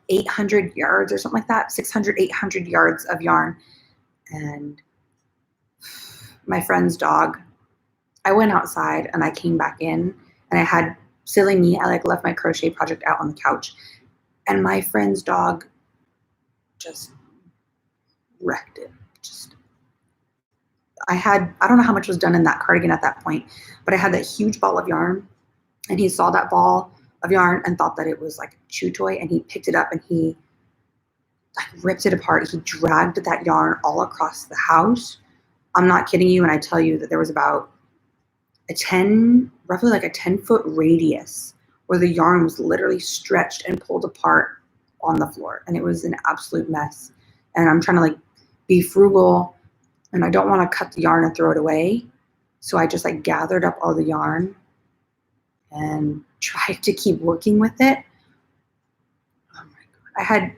800 yards or something like that, 600, 800 yards of yarn. And my friend's dog, I went outside and I came back in and I had, silly me, I like left my crochet project out on the couch, and my friend's dog just wrecked it. I don't know how much was done in that cardigan at that point, but I had that huge ball of yarn, and he saw that ball of yarn and thought that it was like a chew toy, and he picked it up and he like ripped it apart. He dragged that yarn all across the house. I'm not kidding you when I tell you that there was about roughly like a 10-foot radius where the yarn was literally stretched and pulled apart on the floor, and it was an absolute mess. And I'm trying to like be frugal, and I don't want to cut the yarn and throw it away. So I just like gathered up all the yarn and tried to keep working with it. Oh my God.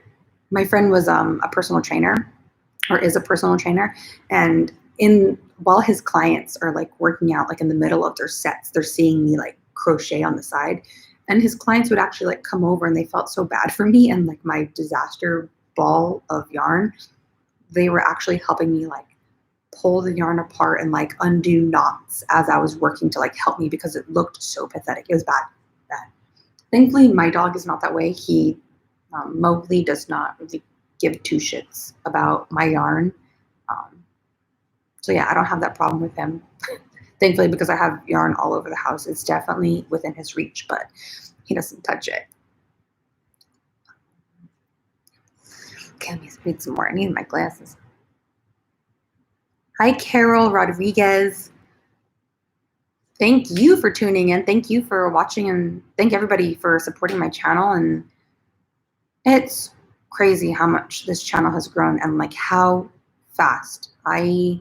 My friend was a personal trainer, or is a personal trainer. And while his clients are like working out, like in the middle of their sets, they're seeing me like crochet on the side. And his clients would actually like come over, and they felt so bad for me and like my disaster ball of yarn. They were actually helping me like pull the yarn apart and like undo knots as I was working to like help me, because it looked so pathetic. It was bad. Thankfully, my dog is not that way. Mowgli does not really give two shits about my yarn. So yeah, I don't have that problem with him. Thankfully, because I have yarn all over the house. It's definitely within his reach, but he doesn't touch it. Okay, let me read some more. I need my glasses. Hi, Carol Rodriguez. Thank you for tuning in. Thank you for watching, and thank everybody for supporting my channel. And it's crazy how much this channel has grown and like how fast. I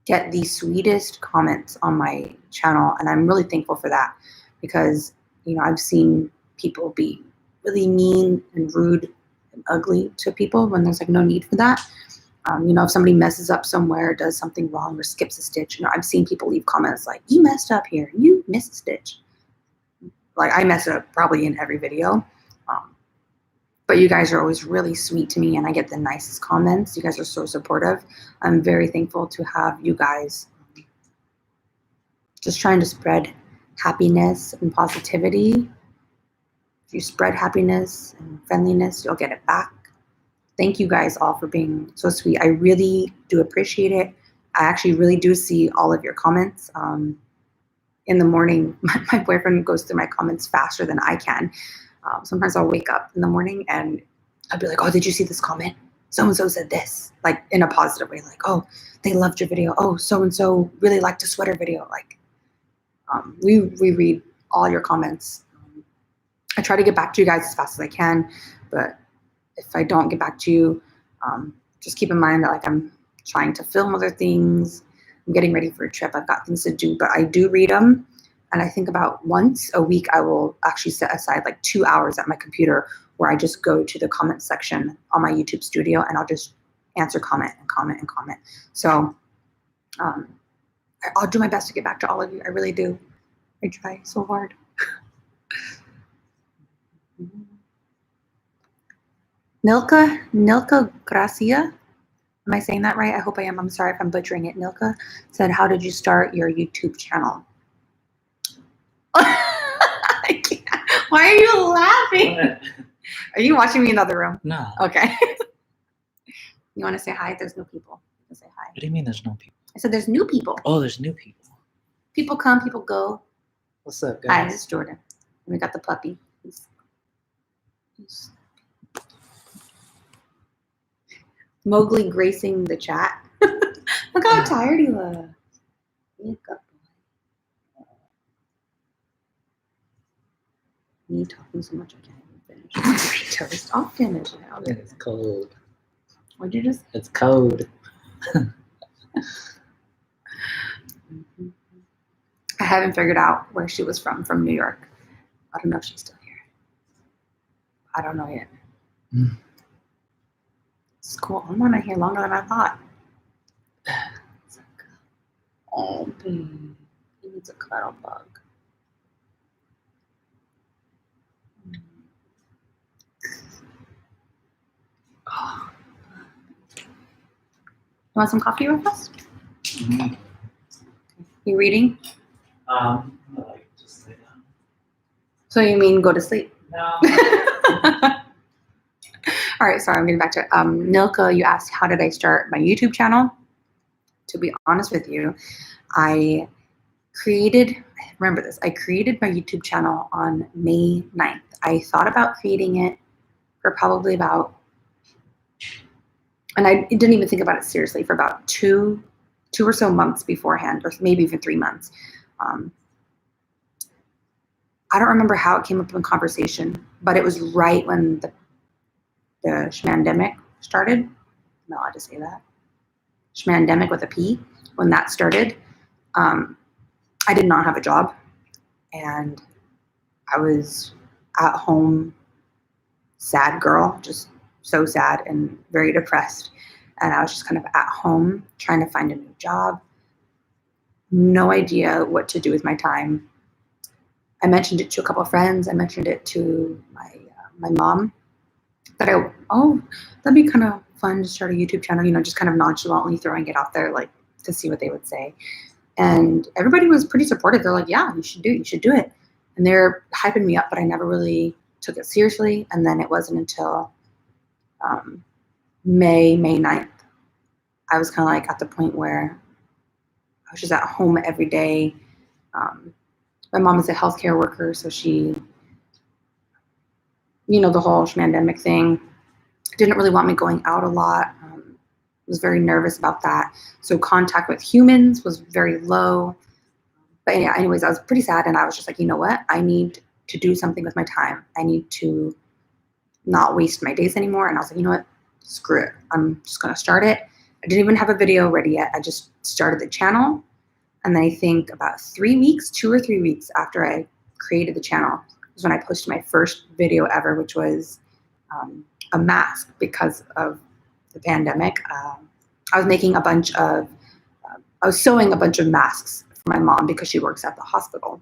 get the sweetest comments on my channel, and I'm really thankful for that, because I've seen people be really mean and rude and ugly to people when there's like no need for that. If somebody messes up somewhere, does something wrong, or skips a stitch, I've seen people leave comments like, you messed up here, you missed a stitch. Like, I mess up probably in every video. But you guys are always really sweet to me, and I get the nicest comments. You guys are so supportive. I'm very thankful to have you guys just trying to spread happiness and positivity. If you spread happiness and friendliness, you'll get it back. Thank you guys all for being so sweet. I really do appreciate it. I actually really do see all of your comments. In the morning, my boyfriend goes through my comments faster than I can. Sometimes I'll wake up in the morning and I'll be like, oh, did you see this comment? So-and-so said this, like in a positive way. Like, oh, they loved your video. Oh, so-and-so really liked the sweater video. Like, we read all your comments. I try to get back to you guys as fast as I can, but if I don't get back to you, just keep in mind that like I'm trying to film other things. I'm getting ready for a trip. I've got things to do, but I do read them. And I think about once a week, I will actually set aside like 2 hours at my computer where I just go to the comment section on my YouTube studio, and I'll just answer comment and comment and comment. So I'll do my best to get back to all of you. I really do. I try so hard. Nilka Gracia. Am I saying that right? I hope I am. I'm sorry if I'm butchering it. Nilka said, how did you start your YouTube channel? I can't. Why are you laughing? Are you watching me in the other room? No. Okay. You want to say hi? There's no people. You say hi. What do you mean there's no people? I said there's new people. Oh, there's new people. People come, people go. What's up, guys? Hi, this is Jordan. We got the puppy. He's Mowgli gracing the chat. Look how tired he looks. Wake up, boy. Me talking so much I can't even finish. Toast. I'll finish now. It's cold. What'd you just? It's cold. I haven't figured out where she was from New York. I don't know if she's still here. I don't know yet. Mm. It's cool. I'm not here longer than I thought. Oh, babe. He needs a cuddle bug. Oh. You want some coffee real fast? Mm-hmm. You reading? Like just lay down. So you mean go to sleep? No. All right, sorry, I'm getting back to it. Nilka, you asked, how did I start my YouTube channel? To be honest with you, I created remember this. I created my YouTube channel on May 9th. I thought about creating it for probably about, and I didn't even think about it seriously for about two or so months beforehand, or maybe even 3 months. I don't remember how it came up in conversation, but it was right when the schmandemic started. No, I just say that. Schmandemic with a P. When that started, I did not have a job, and I was at home, sad girl, just so sad and very depressed. And I was just kind of at home trying to find a new job. No idea what to do with my time. I mentioned it to a couple of friends. I mentioned it to my mom that that'd be kind of fun to start a YouTube channel, you know, just kind of nonchalantly throwing it out there, like to see what they would say. And everybody was pretty supportive. They're like, yeah, you should do it. And they're hyping me up, but I never really took it seriously. And then it wasn't until May 9th, I was kind of like at the point where I was just at home every day. My mom is a healthcare worker, so she, you know, the whole schmandemic thing, didn't really want me going out a lot. Was very nervous about that. So contact with humans was very low. But yeah, anyways, I was pretty sad, and I was just like, you know what? I need to do something with my time. I need to not waste my days anymore. And I was like, you know what? Screw it. I'm just going to start it. I didn't even have a video ready yet. I just started the channel. And then I think about 3 weeks, 2 or 3 weeks after I created the channel was when I posted my first video ever, which was a mask because of the pandemic. I was making I was sewing a bunch of masks for my mom because she works at the hospital.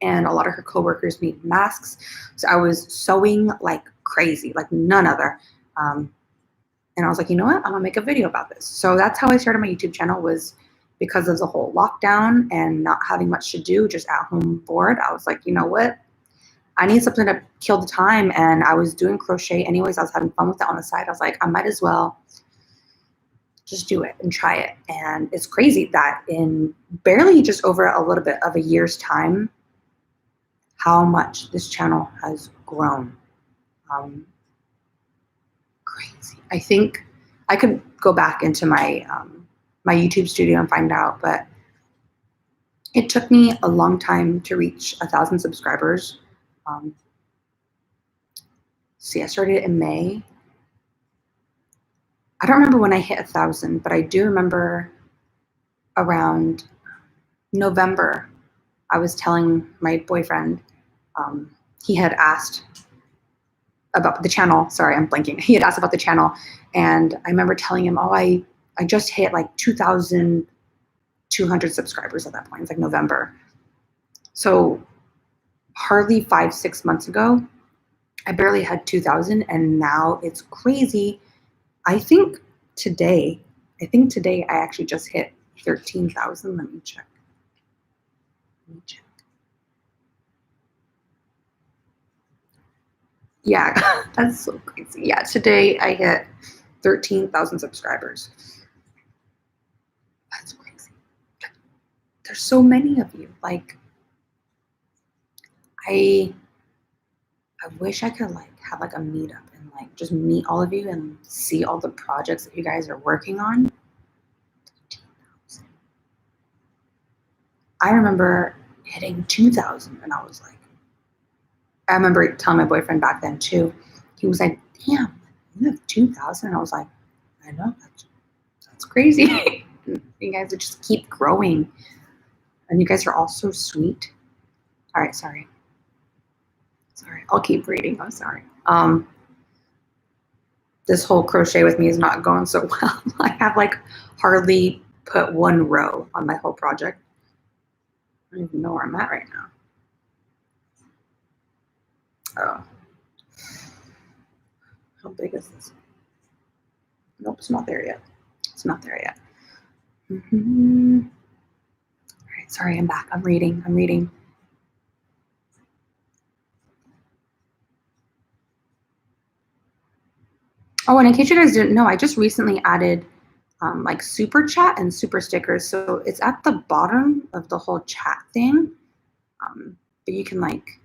And a lot of her coworkers need masks. So I was sewing like crazy, like none other. And I was like, you know what? I'm gonna make a video about this. So that's how I started my YouTube channel, was because of the whole lockdown and not having much to do, just at home bored. I was like, you know what? I need something to kill the time. And I was doing crochet anyways. I was having fun with it on the side. I was like, I might as well just do it and try it. And it's crazy that in barely just over a little bit of a year's time, how much this channel has grown. Crazy. I think I could go back into my my YouTube studio and find out, but it took me a long time to reach 1,000 subscribers. See, I started in May. I don't remember when I hit 1,000, but I do remember around November, I was telling my boyfriend, he had asked about the channel. Sorry, I'm blanking. He had asked about the channel, and I remember telling him, oh, I just hit like 2,200 subscribers at that point. It's like November. So hardly 5-6 months ago, I barely had 2,000, and now it's crazy. I think today I actually just hit 13,000. Let me check. Yeah, that's so crazy. Yeah, today I hit 13,000 subscribers. That's crazy. There's so many of you. Like, I wish I could like have like a meetup and like just meet all of you and see all the projects that you guys are working on. I remember hitting 2,000, and I was like, I remember telling my boyfriend back then too. He was like, damn, you have 2,000? And I was like, I know, that's crazy. You guys just keep growing. And you guys are all so sweet. All right, sorry. I'll keep reading. I'm sorry. This whole crochet with me is not going so well. I have like hardly put one row on my whole project. I don't even know where I'm at right now. Oh. How big is this? Nope, it's not there yet. All right, sorry, I'm back. I'm reading. Oh, and in case you guys didn't know, I just recently added like super chat and super stickers. So it's at the bottom of the whole chat thing. But you can like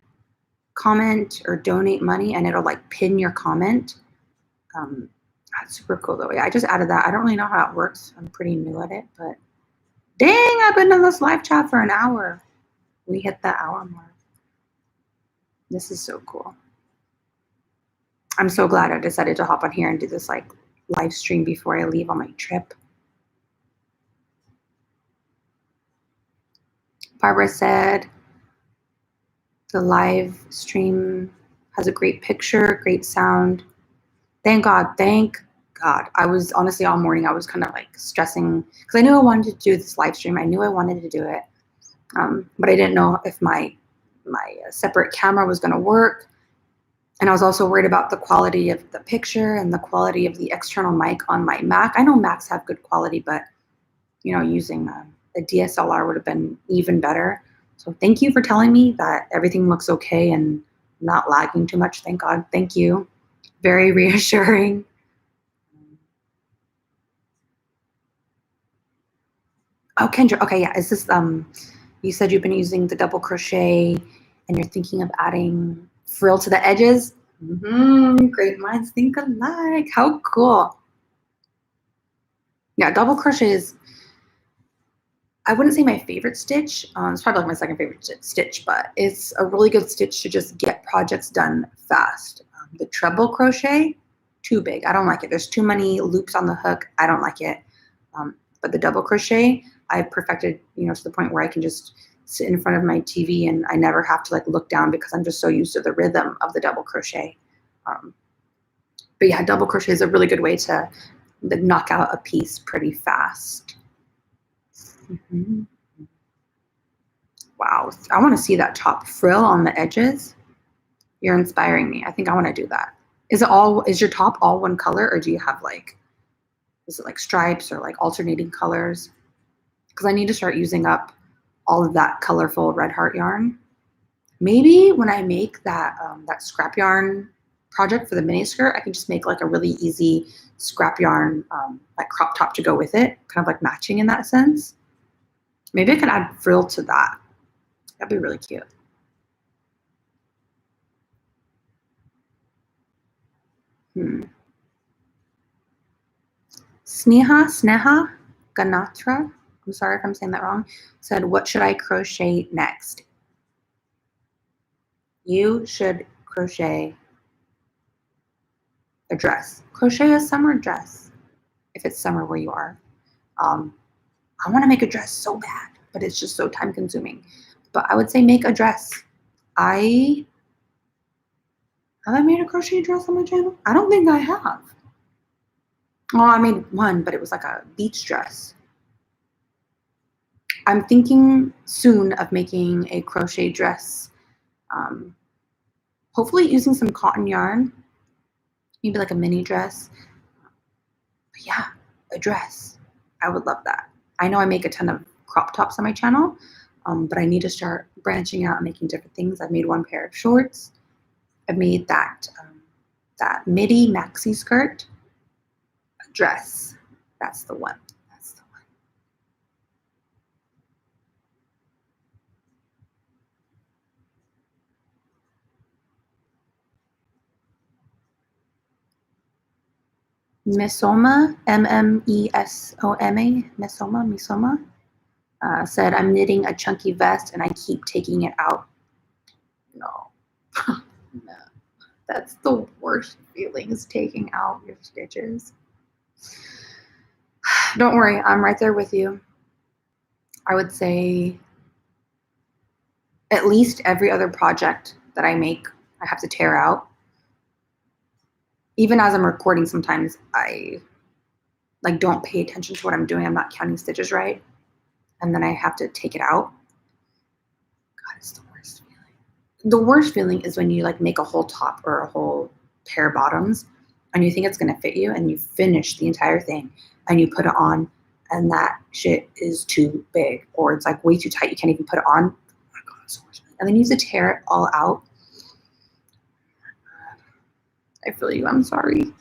comment or donate money and it'll like pin your comment. That's super cool though. Yeah, I just added that. I don't really know how it works. I'm pretty new at it, but dang, I've been in this live chat for an hour. We hit the hour mark. This is so cool. I'm so glad I decided to hop on here and do this like live stream before I leave on my trip. Barbara said the live stream has a great picture, great sound. Thank God, thank God. I was honestly all morning, I was kind of like stressing because I knew I wanted to do this live stream. I knew I wanted to do it, but I didn't know if my separate camera was going to work. And I was also worried about the quality of the picture and the quality of the external mic on my Mac. I know Macs have good quality, but you know, using a DSLR would have been even better. So thank you for telling me that everything looks okay and not lagging too much. Thank God. Thank you. Very reassuring. Oh, Kendra. Okay, yeah. Is this you said you've been using the double crochet and you're thinking of adding frill to the edges? Great minds think alike. How cool. Yeah, double crochet is, I wouldn't say my favorite stitch. It's probably like my second favorite stitch, but it's a really good stitch to just get projects done fast. The treble crochet, too big. I don't like it. There's too many loops on the hook. I don't like it. But the double crochet, I've perfected, you know, to the point where I can just sit in front of my TV and I never have to like look down because I'm just so used to the rhythm of the double crochet. But yeah, double crochet is a really good way to knock out a piece pretty fast. Wow, I want to see that top frill on the edges. You're inspiring me. I think I want to do that. Is your top all one color, or do you have like, is it like stripes or like alternating colors? Because I need to start using up all of that colorful red heart yarn. Maybe when I make that that scrap yarn project for the mini skirt, I can just make like a really easy scrap yarn like crop top to go with it, kind of like matching in that sense. Maybe I could add frill to that. That'd be really cute. Sneha Ganatra, I'm sorry if I'm saying that wrong, said, what should I crochet next? You should crochet a dress. Crochet a summer dress, if it's summer where you are. I want to make a dress so bad, but it's just so time consuming. But I would say make a dress. Have I made a crochet dress on my channel? I don't think I have. Well, I made one, but it was like a beach dress. I'm thinking soon of making a crochet dress, hopefully using some cotton yarn, maybe like a mini dress. But yeah, a dress. I would love that. I know I make a ton of crop tops on my channel, but I need to start branching out and making different things. I've made one pair of shorts. I've made that midi maxi skirt, a dress. That's the one. That's the one. Misoma, Mmesoma, Misoma, said, I'm knitting a chunky vest and I keep taking it out. No. No. That's the worst feeling, is taking out your stitches. Don't worry, I'm right there with you. I would say at least every other project that I make, I have to tear out. Even as I'm recording, sometimes I like don't pay attention to what I'm doing. I'm not counting stitches right. And then I have to take it out. God, it's the worst feeling. The worst feeling is when you like make a whole top or a whole pair of bottoms and you think it's gonna fit you and you finish the entire thing and you put it on and that shit is too big or it's like way too tight. You can't even put it on. Oh my God, it's the worst. And then you have to tear it all out. I feel you. I'm sorry.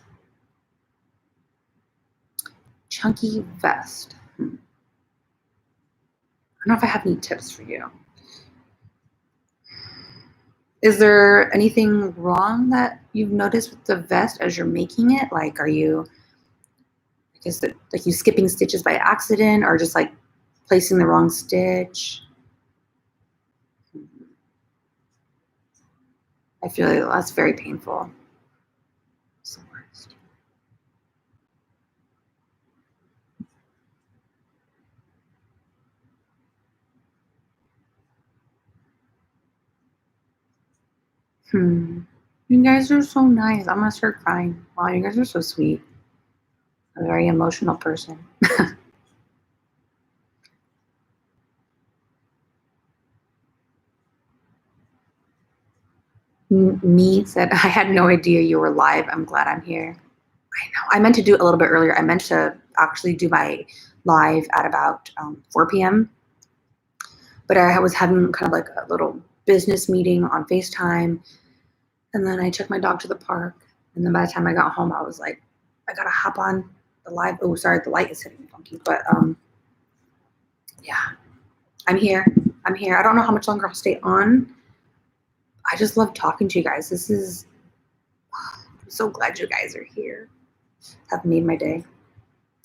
chunky vest. I don't know if I have any tips for you. Is there anything wrong that you've noticed with the vest as you're making it? Like, are you just like you skipping stitches by accident, or just like placing the wrong stitch? I feel like that's very painful. It's the worst. You guys are so nice. I'm gonna start crying. Wow, you guys are so sweet. A very emotional person. Me said, I had no idea you were live. I'm glad I'm here. I know. I meant to do it a little bit earlier. I meant to actually do my live at about 4 p.m. But I was having kind of like a little business meeting on FaceTime. And then I took my dog to the park. And then by the time I got home, I was like, I gotta hop on the live. Oh, sorry, the light is hitting me funky. But yeah, I'm here. I'm here. I don't know how much longer I'll stay on. I just love talking to you guys. I'm so glad you guys are here. Have made my day.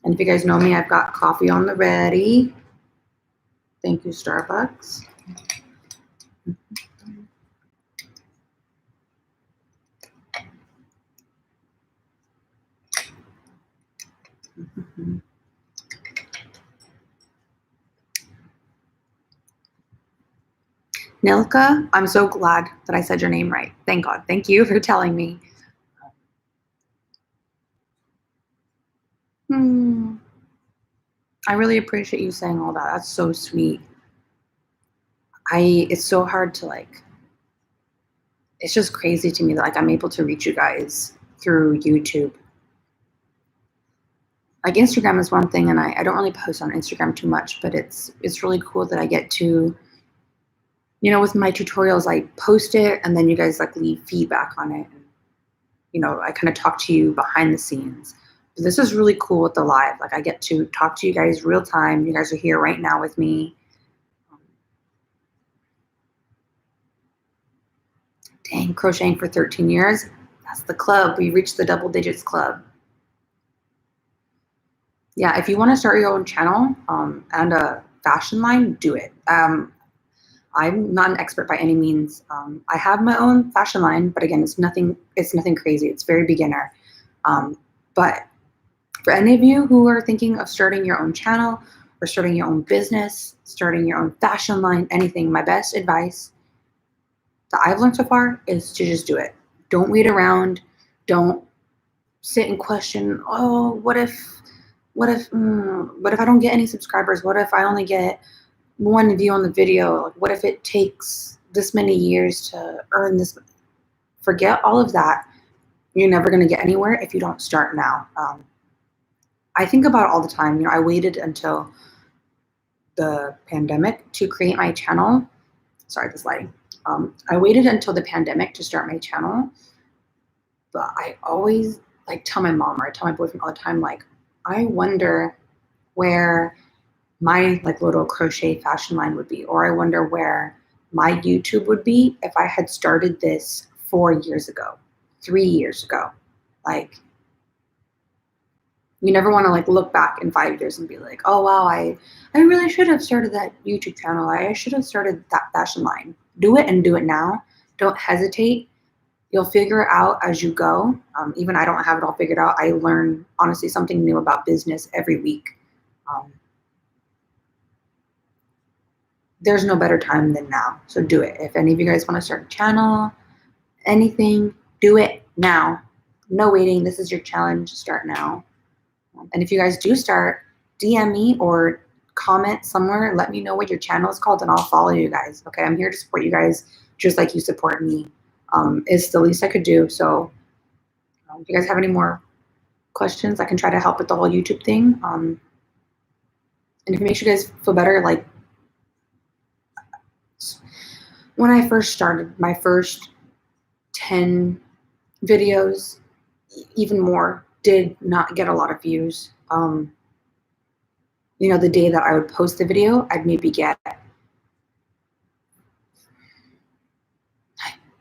And if you guys know me, I've got coffee on the ready. Thank you, Starbucks. Nilka, I'm so glad that I said your name right. Thank God. Thank you for telling me. I really appreciate you saying all that. That's so sweet. It's so hard to like, it's just crazy to me that like I'm able to reach you guys through YouTube. Like Instagram is one thing, and I don't really post on Instagram too much, but it's really cool that I get to, you know, with my tutorials, I post it and then you guys like leave feedback on it. You know, I kind of talk to you behind the scenes. But this is really cool with the live. Like I get to talk to you guys real time. You guys are here right now with me. Dang, crocheting for 13 years. That's the club. We reached the double digits club. Yeah, if you want to start your own channel and a fashion line, do it. I'm not an expert by any means. I have my own fashion line, but again, it's nothing crazy. It's very beginner. But for any of you who are thinking of starting your own channel or starting your own business, starting your own fashion line, anything, my best advice that I've learned so far is to just do it. Don't wait around. Don't sit and question, oh, what if I don't get any subscribers? What if I only get one view on the video? Like, what if it takes this many years to earn this? Forget all of that. You're never going to get anywhere if you don't start now. I think about it all the time. You know, I waited until the pandemic to create my channel. Sorry, this lighting. I waited until the pandemic to start my channel, but I always like tell my mom or I tell my boyfriend all the time, like, I wonder where my like little crochet fashion line would be, or I wonder where my YouTube would be if I had started this 4 years ago, 3 years ago. Like, you never want to like look back in 5 years and be like, oh wow, I really should have started that YouTube channel. I should have started that fashion line. Do it and do it now. Don't hesitate. You'll figure it out as you go. Even I don't have it all figured out. I learn honestly something new about business every week. There's no better time than now. So do it. If any of you guys want to start a channel, anything, do it now. No waiting. This is your challenge. Start now. And if you guys do start, DM me or comment somewhere and let me know what your channel is called and I'll follow you guys. Okay, I'm here to support you guys just like you support me. It's the least I could do. So if you guys have any more questions, I can try to help with the whole YouTube thing. And if it makes you guys feel better, like when I first started, my first 10 videos, even more, did not get a lot of views. you know, the day that I would post the video, I'd maybe get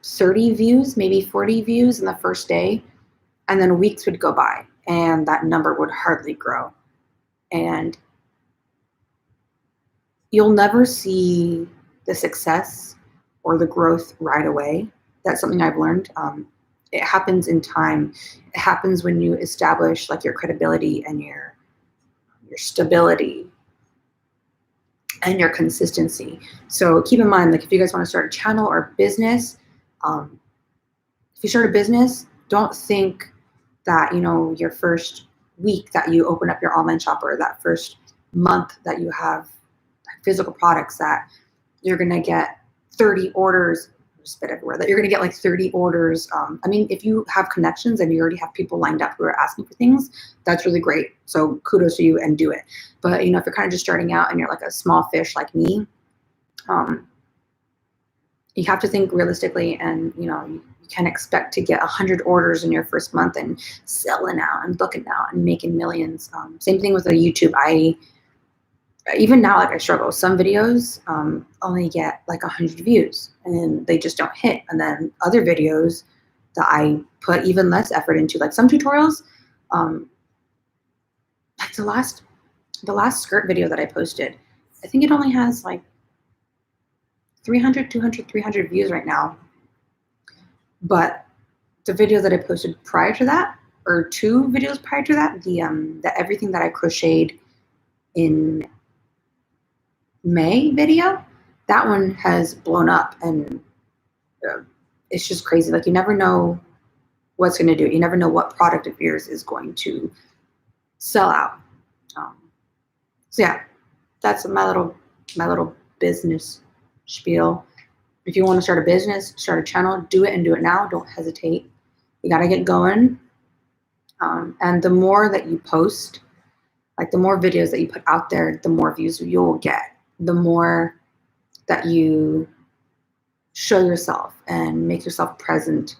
30 views, maybe 40 views in the first day. And then weeks would go by and that number would hardly grow. And you'll never see the success or the growth right away. That's something I've learned. It happens in time. It happens when you establish like your credibility and your stability and your consistency. So keep in mind, like if you guys want to start a channel or business, if you start a business, don't think that, you know, your first week that you open up your online shop or that first month that you have physical products that you're going to get 30 orders, spit everywhere, that you're going to get like 30 orders. I mean, if you have connections and you already have people lined up who are asking for things, that's really great. So kudos to you and do it. But, you know, if you're kind of just starting out and you're like a small fish like me, you have to think realistically, and, you know, you can't expect to get 100 orders in your first month and selling out and booking out and making millions. Same thing with YouTube. Even now, like I struggle. Some videos only get like 100 views and they just don't hit. And then other videos that I put even less effort into, like some tutorials, like the last skirt video that I posted, I think it only has like 300, 200, 300 views right now. But the video that I posted prior to that, or 2 videos prior to that, the everything that I crocheted in May video, that one has blown up, and it's just crazy. Like you never know what's going to do it. You never know what product of yours is going to sell out. So yeah, that's my little business spiel. If you want to start a business, start a channel, do it and do it now. Don't hesitate. You got to get going. And the more that you post, like the more videos that you put out there, the more views you'll get. The more that you show yourself and make yourself present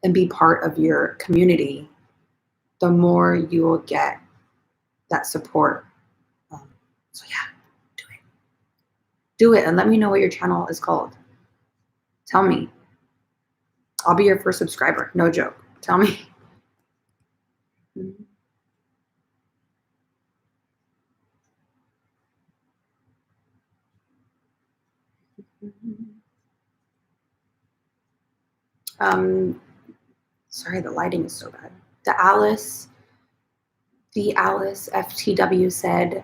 and be part of your community, the more you will get that support. So yeah, do it. Do it and let me know what your channel is called. Tell me. I'll be your first subscriber. No joke. Tell me. Sorry, the lighting is so bad. The Alice FTW said,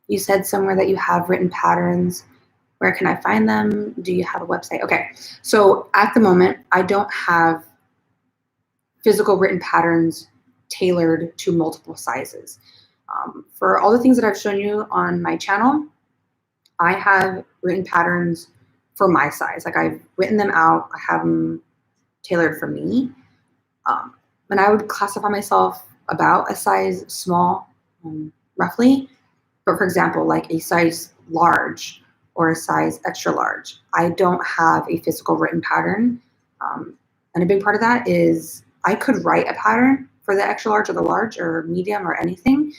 you said somewhere that you have written patterns. Where can I find them? Do you have a website? Okay, so at the moment, I don't have physical written patterns tailored to multiple sizes. For all the things that I've shown you on my channel, I have written patterns for my size. Like I've written them out, I have them tailored for me. And I would classify myself about a size small, roughly. But for example, like a size large or a size extra large, I don't have a physical written pattern. And a big part of that is I could write a pattern for the extra large or the large or medium or anything,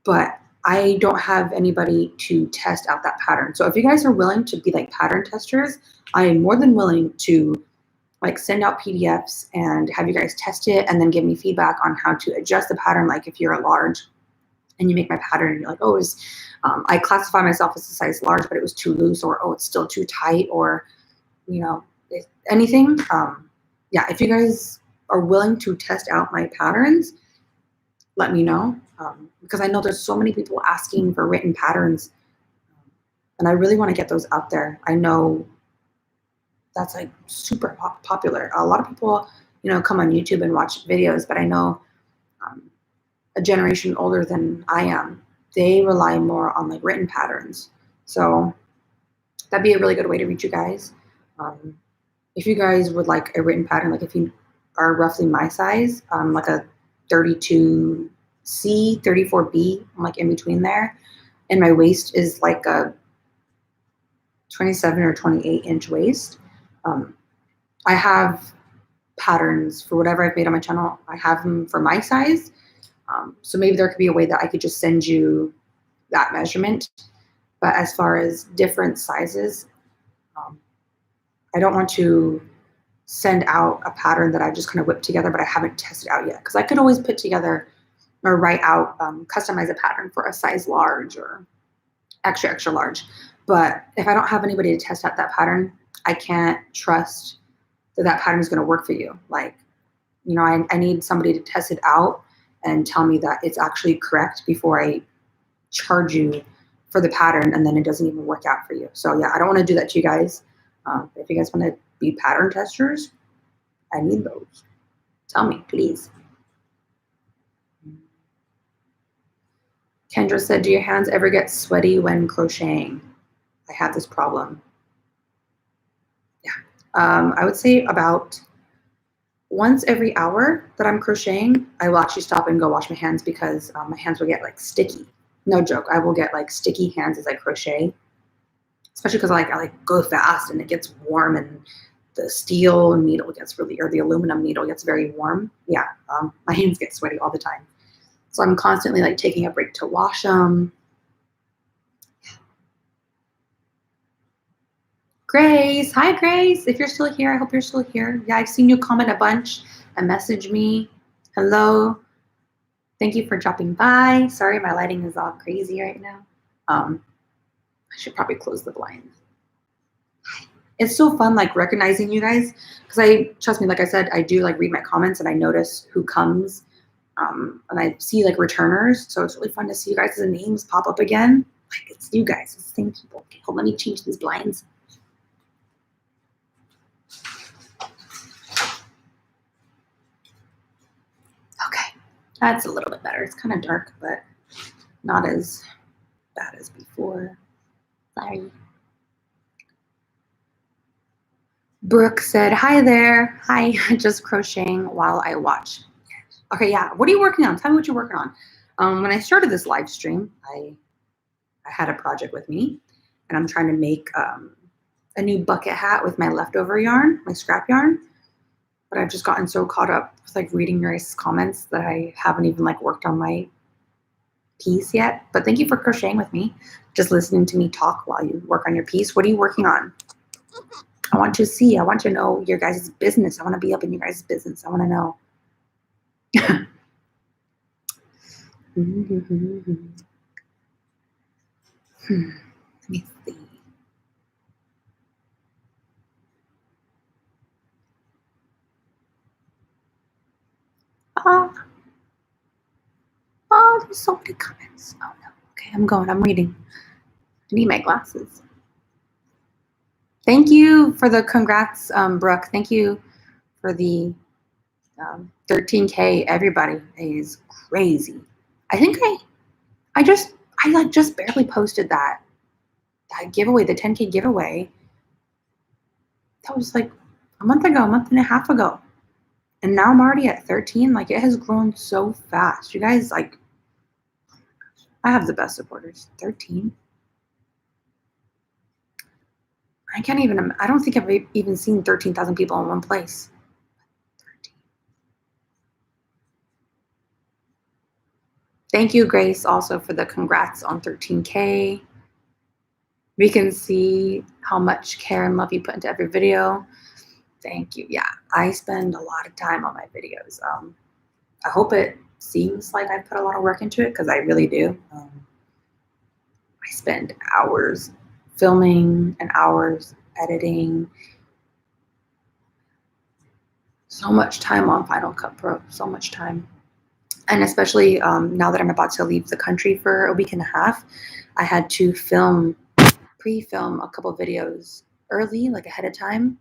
but I don't have anybody to test out that pattern. So if you guys are willing to be like pattern testers, I am more than willing to like send out PDFs and have you guys test it and then give me feedback on how to adjust the pattern. Like if you're a large and you make my pattern and you're like, oh, I classify myself as a size large, but it was too loose, or oh, it's still too tight, or, you know, anything. Yeah, if you guys are willing to test out my patterns, let me know, because I know there's so many people asking for written patterns, and I really want to get those out there. I know that's like super popular. A lot of people, you know, come on YouTube and watch videos, but I know a generation older than I am, they rely more on like written patterns. So that'd be a really good way to reach you guys. If you guys would like a written pattern, like if you are roughly my size, like a 32C, 34B, I'm like in between there, and my waist is like a 27 or 28 inch waist. I have patterns for whatever I've made on my channel. I have them for my size. So maybe there could be a way that I could just send you that measurement. But as far as different sizes, I don't want to send out a pattern that I just kind of whipped together, but I haven't tested out yet. Because I could always put together or write out, customize a pattern for a size large or extra, extra large. But if I don't have anybody to test out that pattern, I can't trust that that pattern is going to work for you. Like, you know, I need somebody to test it out and tell me that it's actually correct before I charge you for the pattern and then it doesn't even work out for you. So yeah, I don't want to do that to you guys. If you guys want to be pattern testers, I need those. Tell me, please. Kendra said, do your hands ever get sweaty when crocheting? I have this problem. Yeah. I would say about once every hour that I'm crocheting, I will actually stop and go wash my hands because my hands will get like sticky. No joke. I will get like sticky hands as I crochet, especially because I like go fast and it gets warm and the steel needle gets really, or the aluminum needle gets very warm. Yeah, my hands get sweaty all the time. So I'm constantly like taking a break to wash them. Grace, hi Grace. If you're still here, I hope you're still here. Yeah, I've seen you comment a bunch and message me. Hello. Thank you for dropping by. Sorry, my lighting is all crazy right now. I should probably close the blinds. It's so fun like recognizing you guys because trust me, like I said, I do like read my comments and I notice who comes and I see like returners. So it's really fun to see you guys' names pop up again. Like it's you guys, it's the same people. Okay, hold, let me change these blinds. Okay, that's a little bit better. It's kind of dark, but not as bad as before. Sorry. Brooke said, hi there. Hi, just crocheting while I watch. Okay, yeah. What are you working on? Tell me what you're working on. When I started this live stream, I had a project with me, and I'm trying to make a new bucket hat with my leftover yarn, my scrap yarn. But I've just gotten so caught up with like reading your guys' comments that I haven't even like worked on my piece yet. But thank you for crocheting with me, just listening to me talk while you work on your piece. What are you working on? I want to see. I want to know your guys' business. I want to be up in your guys' business. I want to know. Let me see. Oh, there's so many comments. Oh no. Okay, I'm going. I'm reading. I need my glasses. Thank you for the congrats, Brooke. Thank you for the 13K. Everybody is crazy. I think I just barely posted that giveaway, the 10K giveaway. That was like a month and a half ago. And now I'm already at 13. Like it has grown so fast. You guys, like, I have the best supporters. 13. I can't even, I don't think I've even seen 13,000 people in one place. 13. Thank you, Grace, also for the congrats on 13K. We can see how much care and love you put into every video. Thank you. Yeah, I spend a lot of time on my videos. I hope it seems like I put a lot of work into it because I really do. I spend hours filming and hours editing. So much time on Final Cut Pro, so much time. And especially now that I'm about to leave the country for a week and a half, I had to pre-film a couple videos early, like ahead of time,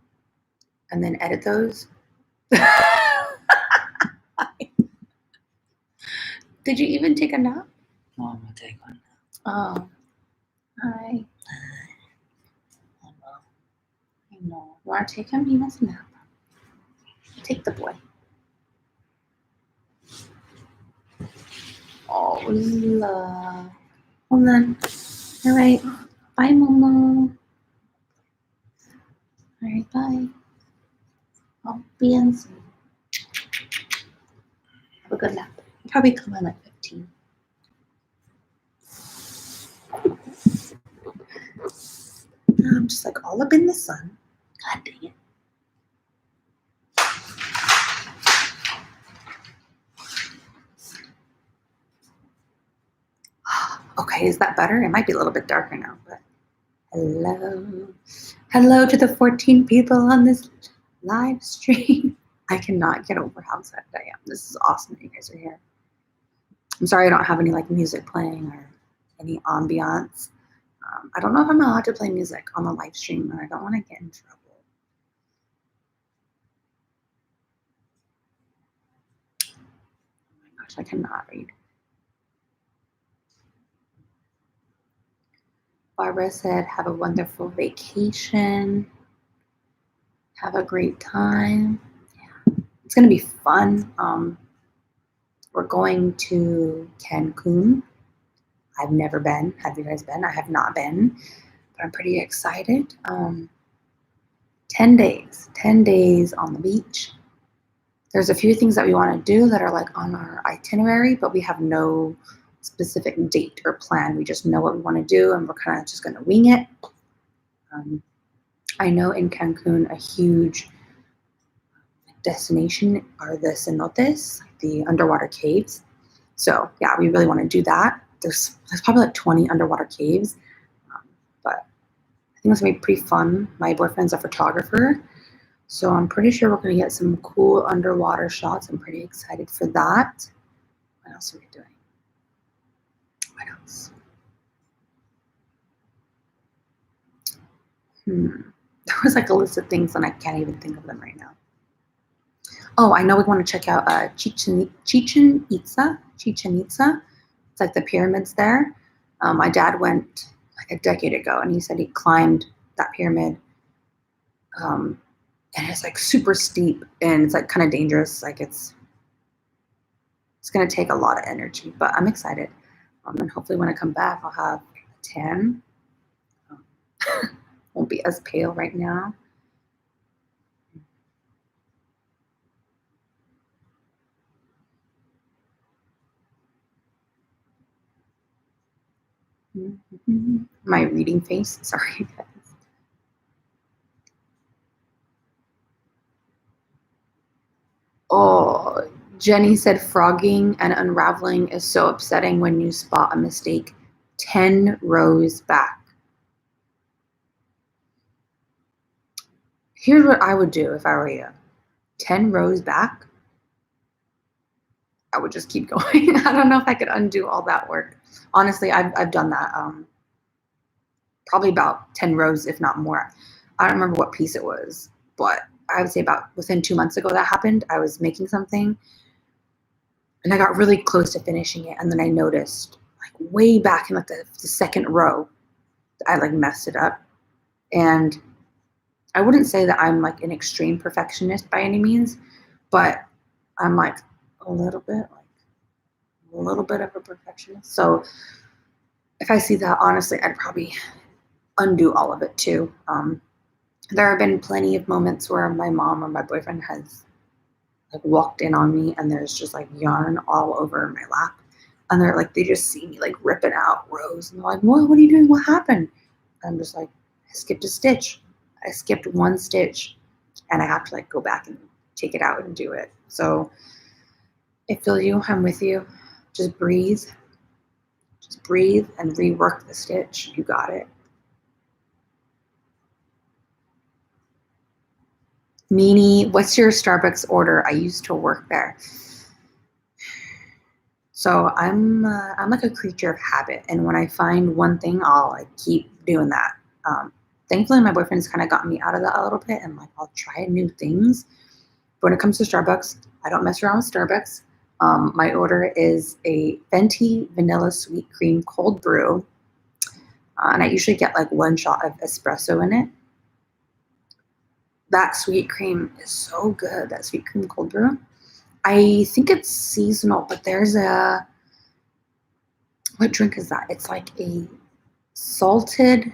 and then edit those. Did you even take a nap? No, I'm gonna take one. Oh, hi. I know. You want to take him? He wants a nap. Take the boy. Oh, love. Hold on. All right. Bye, Momo. All right, bye. I'll be in soon. Have a good nap. Probably come in like 15. I'm just like all up in the sun. God dang it. Okay, is that better? It might be a little bit darker now, but hello. Hello to the 14 people on this live stream. I cannot get over how excited I am. This is awesome that you guys are here. I'm sorry I don't have any like music playing or any ambiance. I don't know if I'm allowed to play music on the live stream, and I don't want to get in trouble. Oh my gosh, I cannot read. Barbara said, have a wonderful vacation. Have a great time. Yeah. It's going to be fun. We're going to Cancun. I've never been. Have you guys been? I have not been, but I'm pretty excited. 10 days. 10 days on the beach. There's a few things that we want to do that are like on our itinerary, but we have no specific date or plan. We just know what we want to do, and we're kind of just going to wing it. I know in Cancun, a huge destination are the cenotes, the underwater caves. So yeah, we really want to do that. There's probably like 20 underwater caves, but I think it's gonna be pretty fun. My boyfriend's a photographer, so I'm pretty sure we're gonna get some cool underwater shots. I'm pretty excited for that. What else are we doing? What else? There was like a list of things and I can't even think of them right now. Oh, I know we want to check out Chichen Itza. It's like the pyramids there. My dad went like a decade ago, and he said he climbed that pyramid. And it's like super steep, and it's like kind of dangerous. Like it's going to take a lot of energy, but I'm excited. And hopefully when I come back, I'll have a tan. Won't be as pale right now. My reading face, sorry guys. Oh, Jenny said frogging and unraveling is so upsetting when you spot a mistake 10 rows back. Here's what I would do if I were you. 10 rows back, I would just keep going. I don't know if I could undo all that work. Honestly, I've done that. Probably about 10 rows, if not more. I don't remember what piece it was, but I would say about within 2 months ago that happened. I was making something and I got really close to finishing it, and then I noticed like way back in like the second row, I like messed it up. And I wouldn't say that I'm like an extreme perfectionist by any means, but I'm like a little bit of a perfectionist. So if I see that, honestly, I'd probably undo all of it too. There have been plenty of moments where my mom or my boyfriend has like walked in on me and there's just like yarn all over my lap, and they're like, they just see me like ripping out rows, and they're like, what are you doing? What happened? And I'm just like, I skipped a stitch. I skipped one stitch, and I have to like go back and take it out and do it. So I feel you. I'm with you. Just breathe and rework the stitch. You got it. Meanie, what's your Starbucks order? I used to work there. So I'm like a creature of habit, and when I find one thing, I'll like keep doing that. Thankfully, my boyfriend's kind of gotten me out of that a little bit, and like I'll try new things. But when it comes to Starbucks, I don't mess around with Starbucks. My order is a venti vanilla sweet cream cold brew, and I usually get like 1 shot of espresso in it. That sweet cream is so good. That sweet cream cold brew. I think it's seasonal, but there's what drink is that? It's like a salted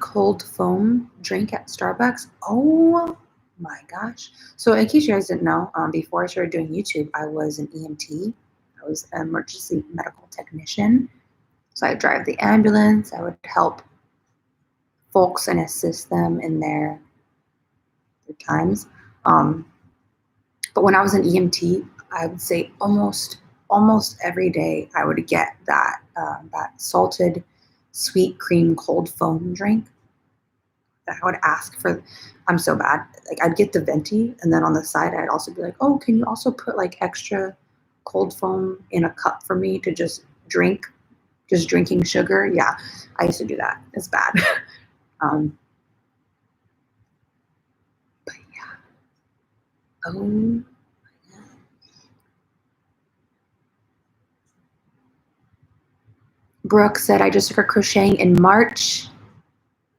cold foam drink at Starbucks. Oh My gosh. So in case you guys didn't know, before I started doing YouTube, I was an EMT. I was an emergency medical technician. So I would drive the ambulance. I would help folks and assist them in their times. Um, but when I was an EMT, I would say almost every day I would get that salted sweet cream cold foam drink that I would ask for. I'm so bad. Like I'd get the venti, and then on the side I'd also be like, oh, can you also put like extra cold foam in a cup for me to just drink? Just drinking sugar. Yeah, I used to do that. It's bad. But yeah. Oh. Brooke said, I just started crocheting in March.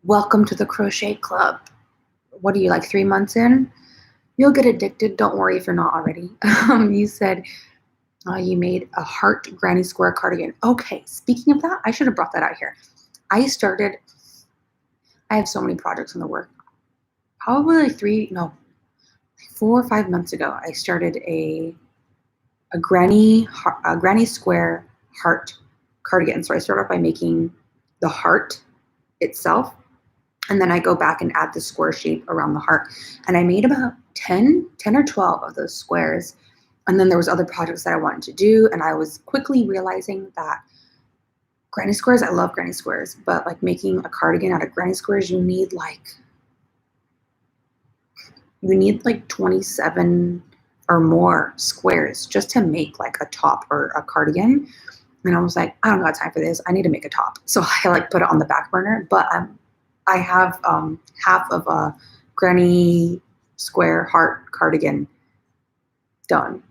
Welcome to the crochet club. What are you, like 3 months in? You'll get addicted. Don't worry if you're not already. You said you made a heart granny square cardigan. Okay, speaking of that, I should have brought that out here. I have so many projects in the work. Probably like 4 or 5 months ago, I started a granny square heart cardigan. So I start off by making the heart itself, and then I go back and add the square shape around the heart. And I made about 10 or 12 of those squares. And then there was other projects that I wanted to do, and I was quickly realizing that granny squares, I love granny squares, but like making a cardigan out of granny squares, you need like 27 or more squares just to make like a top or a cardigan. And I was like, I don't got time for this. I need to make a top. So I like put it on the back burner, but I have half of a granny square heart cardigan done.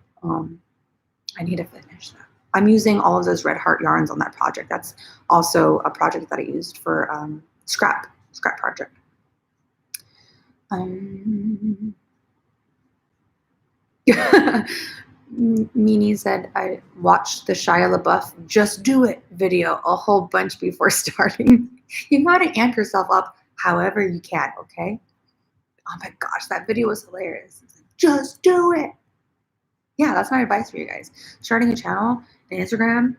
I need to finish that. I'm using all of those red heart yarns on that project. That's also a project that I used for scrap project. Mimi said, I watched the Shia LaBeouf Just Do It video a whole bunch before starting. You gotta amp yourself up however you can, okay? Oh my gosh, that video was hilarious. Just do it. Yeah, that's my advice for you guys. Starting a channel and Instagram,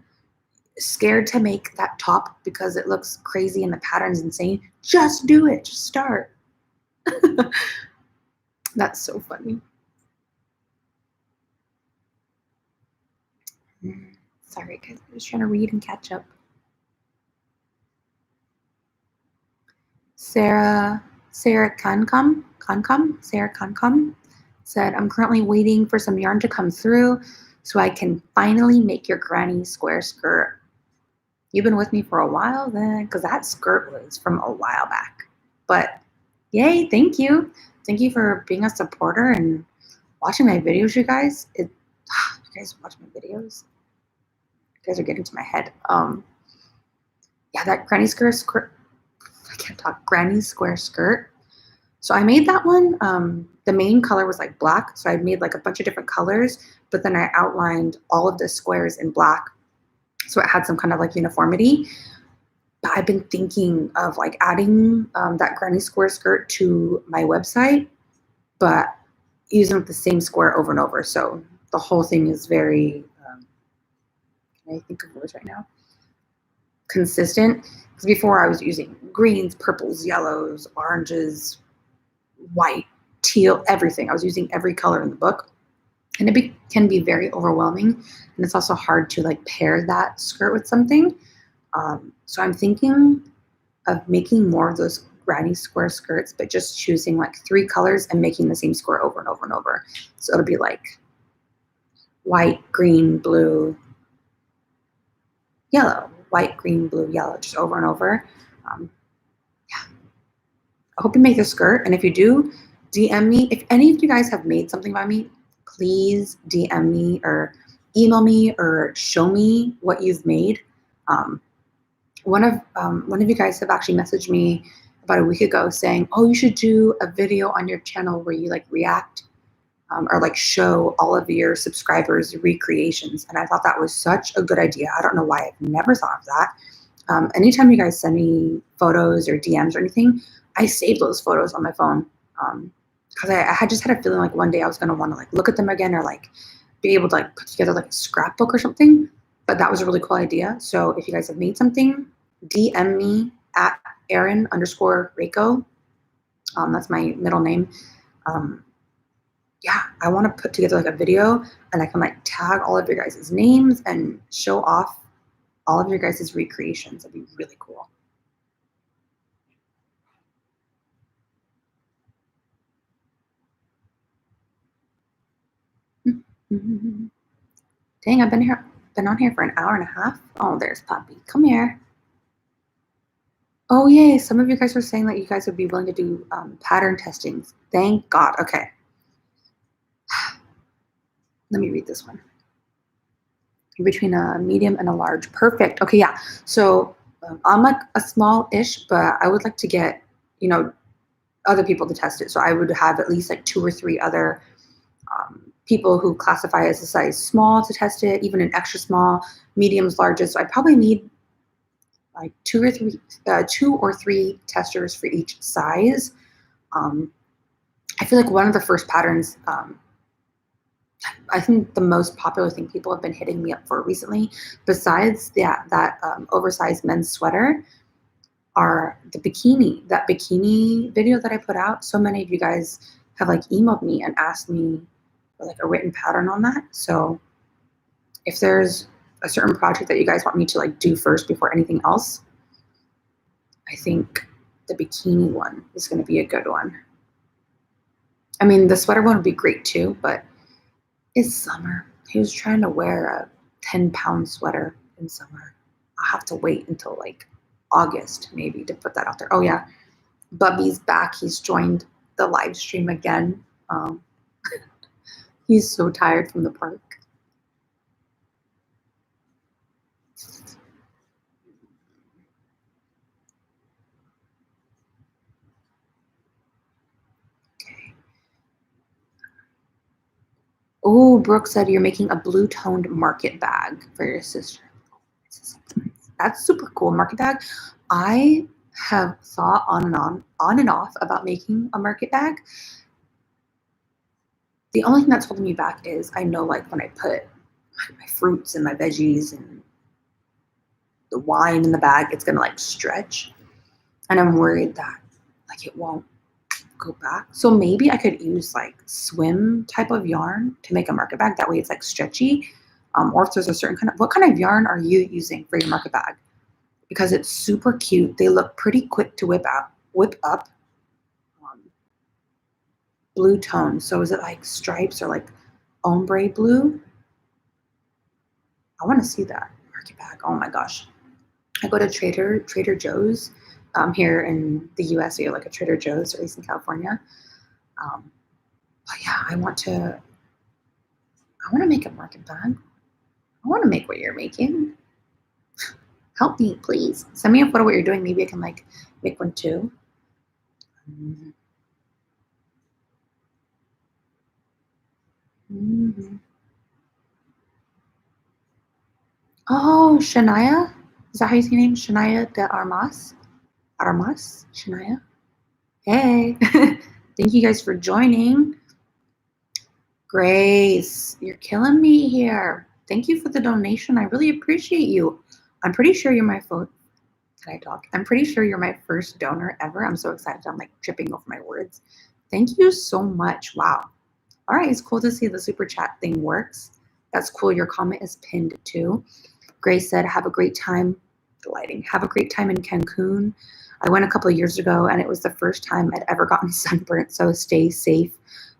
scared to make that top because it looks crazy and the pattern's insane. Just do it. Just start. That's so funny. Sorry, guys. I'm just trying to read and catch up. Sarah Kancom said, I'm currently waiting for some yarn to come through so I can finally make your granny square skirt. You've been with me for a while then, because that skirt was from a while back. But yay, thank you. Thank you for being a supporter and watching my videos, you guys. You guys watch my videos? You guys are getting to my head. Yeah, that granny square skirt. I can't talk. Granny square skirt. So I made that one. The main color was like black. So I made like a bunch of different colors, but then I outlined all of the squares in black. So it had some kind of like uniformity. But I've been thinking of like adding that granny square skirt to my website, but using the same square over and over. So the whole thing is very, can I think of words right now? Consistent. Because before I was using greens, purples, yellows, oranges, white, teal, everything. I was using every color in the book. And it can be very overwhelming. And it's also hard to like pair that skirt with something. So I'm thinking of making more of those granny square skirts, but just choosing like 3 colors and making the same square over and over and over. So it'll be like white, green, blue, yellow, white, green, blue, yellow, just over and over. Yeah. I hope you make the skirt. And if you do, DM me. If any of you guys have made something by me, please DM me or email me or show me what you've made. One of you guys have actually messaged me about a week ago saying, oh, you should do a video on your channel where you like react or like show all of your subscribers recreations. And I thought that was such a good idea. I don't know why I've never thought of that. Anytime you guys send me photos or DMs or anything, I save those photos on my phone because I had just had a feeling like one day I was going to want to like look at them again or like be able to like put together like a scrapbook or something. But that was a really cool idea. So if you guys have made something, DM me at Erin_Reiko. That's my middle name. Yeah, I want to put together like a video and I can like tag all of your guys' names and show off all of your guys' recreations. That'd be really cool. Dang, I've been on here for an hour and a half. Oh, there's Puppy. Come here. Oh, yay. Some of you guys were saying that you guys would be willing to do pattern testings. Thank God. Okay. Let me read this one. Between a medium and a large. Perfect. Okay, yeah. So I'm like a small-ish, but I would like to get, you know, other people to test it. So I would have at least like 2 or 3 other people who classify as a size small to test it, even an extra small, mediums, largest. So I probably need like 2 or 3 testers for each size. I feel like one of the first patterns, I think the most popular thing people have been hitting me up for recently, besides that oversized men's sweater, are the bikini. That bikini video that I put out, so many of you guys have like emailed me and asked me for like a written pattern on that. So if there's a certain project that you guys want me to like do first before anything else, I think the bikini one is going to be a good one. I mean, the sweater one would be great too, but it's summer. Who's trying to wear a 10-pound sweater in summer? I'll have to wait until like August maybe to put that out there. Oh yeah, Bubby's back. He's joined the live stream again. He's so tired from the park. Okay. Oh, Brooke said you're making a blue-toned market bag for your sister. That's super cool. Market bag. I have thought on and off about making a market bag. The only thing that's holding me back is I know like when I put my fruits and my veggies and the wine in the bag, it's gonna like stretch. And I'm worried that like it won't go back. So maybe I could use like swim type of yarn to make a market bag. That way it's like stretchy. Or if there's a certain kind of, what kind of yarn are you using for your market bag? Because it's super cute. They look pretty quick to whip up. Blue tone. So is it like stripes or like ombre blue? I want to see that market bag. Oh my gosh. I go to Trader Joe's here in the US. We have like a Trader Joe's, at least in California. But yeah, I want to make a market bag. I want to make what you're making. Help me, please. Send me a photo of what you're doing. Maybe I can like make one too. Mm-hmm. Oh, Shania? Is that how you say your name? Shania de Armas? Armas? Shania? Hey. Thank you guys for joining. Grace, you're killing me here. Thank you for the donation. I really appreciate you. I'm pretty sure you're my phone. Can I talk? I'm pretty sure you're my first donor ever. I'm so excited. I'm like tripping over my words. Thank you so much. Wow. All right. It's cool to see the super chat thing works. That's cool. Your comment is pinned too. Grace said, have a great time. Delighting. Have a great time in Cancun. I went a couple of years ago and it was the first time I'd ever gotten sunburnt. So stay safe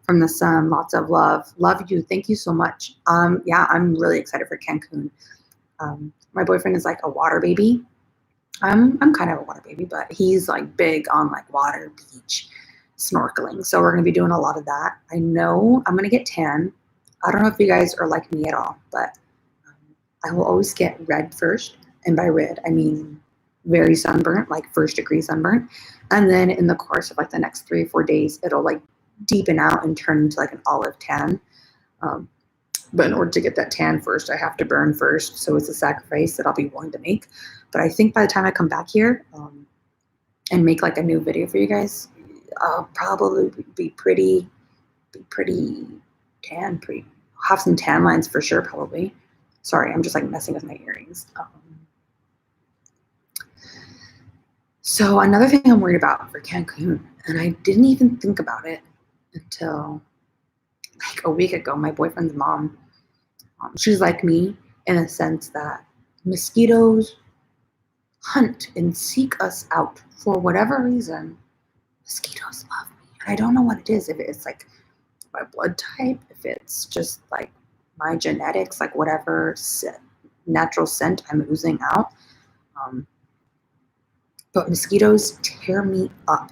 from the sun. Lots of love. Love you. Thank you so much. Yeah, I'm really excited for Cancun. My boyfriend is like a water baby. I'm kind of a water baby, but he's like big on like water, beach, snorkeling. So we're going to be doing a lot of that. I know I'm going to get tan. I don't know if you guys are like me at all, but I will always get red first. And by red, I mean very sunburnt, like 1st degree sunburnt. And then in the course of like the next 3 or 4 days, it'll like deepen out and turn into like an olive tan. But in order to get that tan first, I have to burn first. So it's a sacrifice that I'll be willing to make. But I think by the time I come back here and make like a new video for you guys, I'll probably be pretty tan, have some tan lines for sure, probably. Sorry, I'm just like messing with my earrings. So another thing I'm worried about for Cancun, and I didn't even think about it until like a week ago. My boyfriend's mom, she's like me in a sense that mosquitoes hunt and seek us out for whatever reason. Mosquitoes love me. And I don't know what it is. If it's like my blood type, if it's just like my genetics, like whatever natural scent I'm oozing out. But mosquitoes tear me up.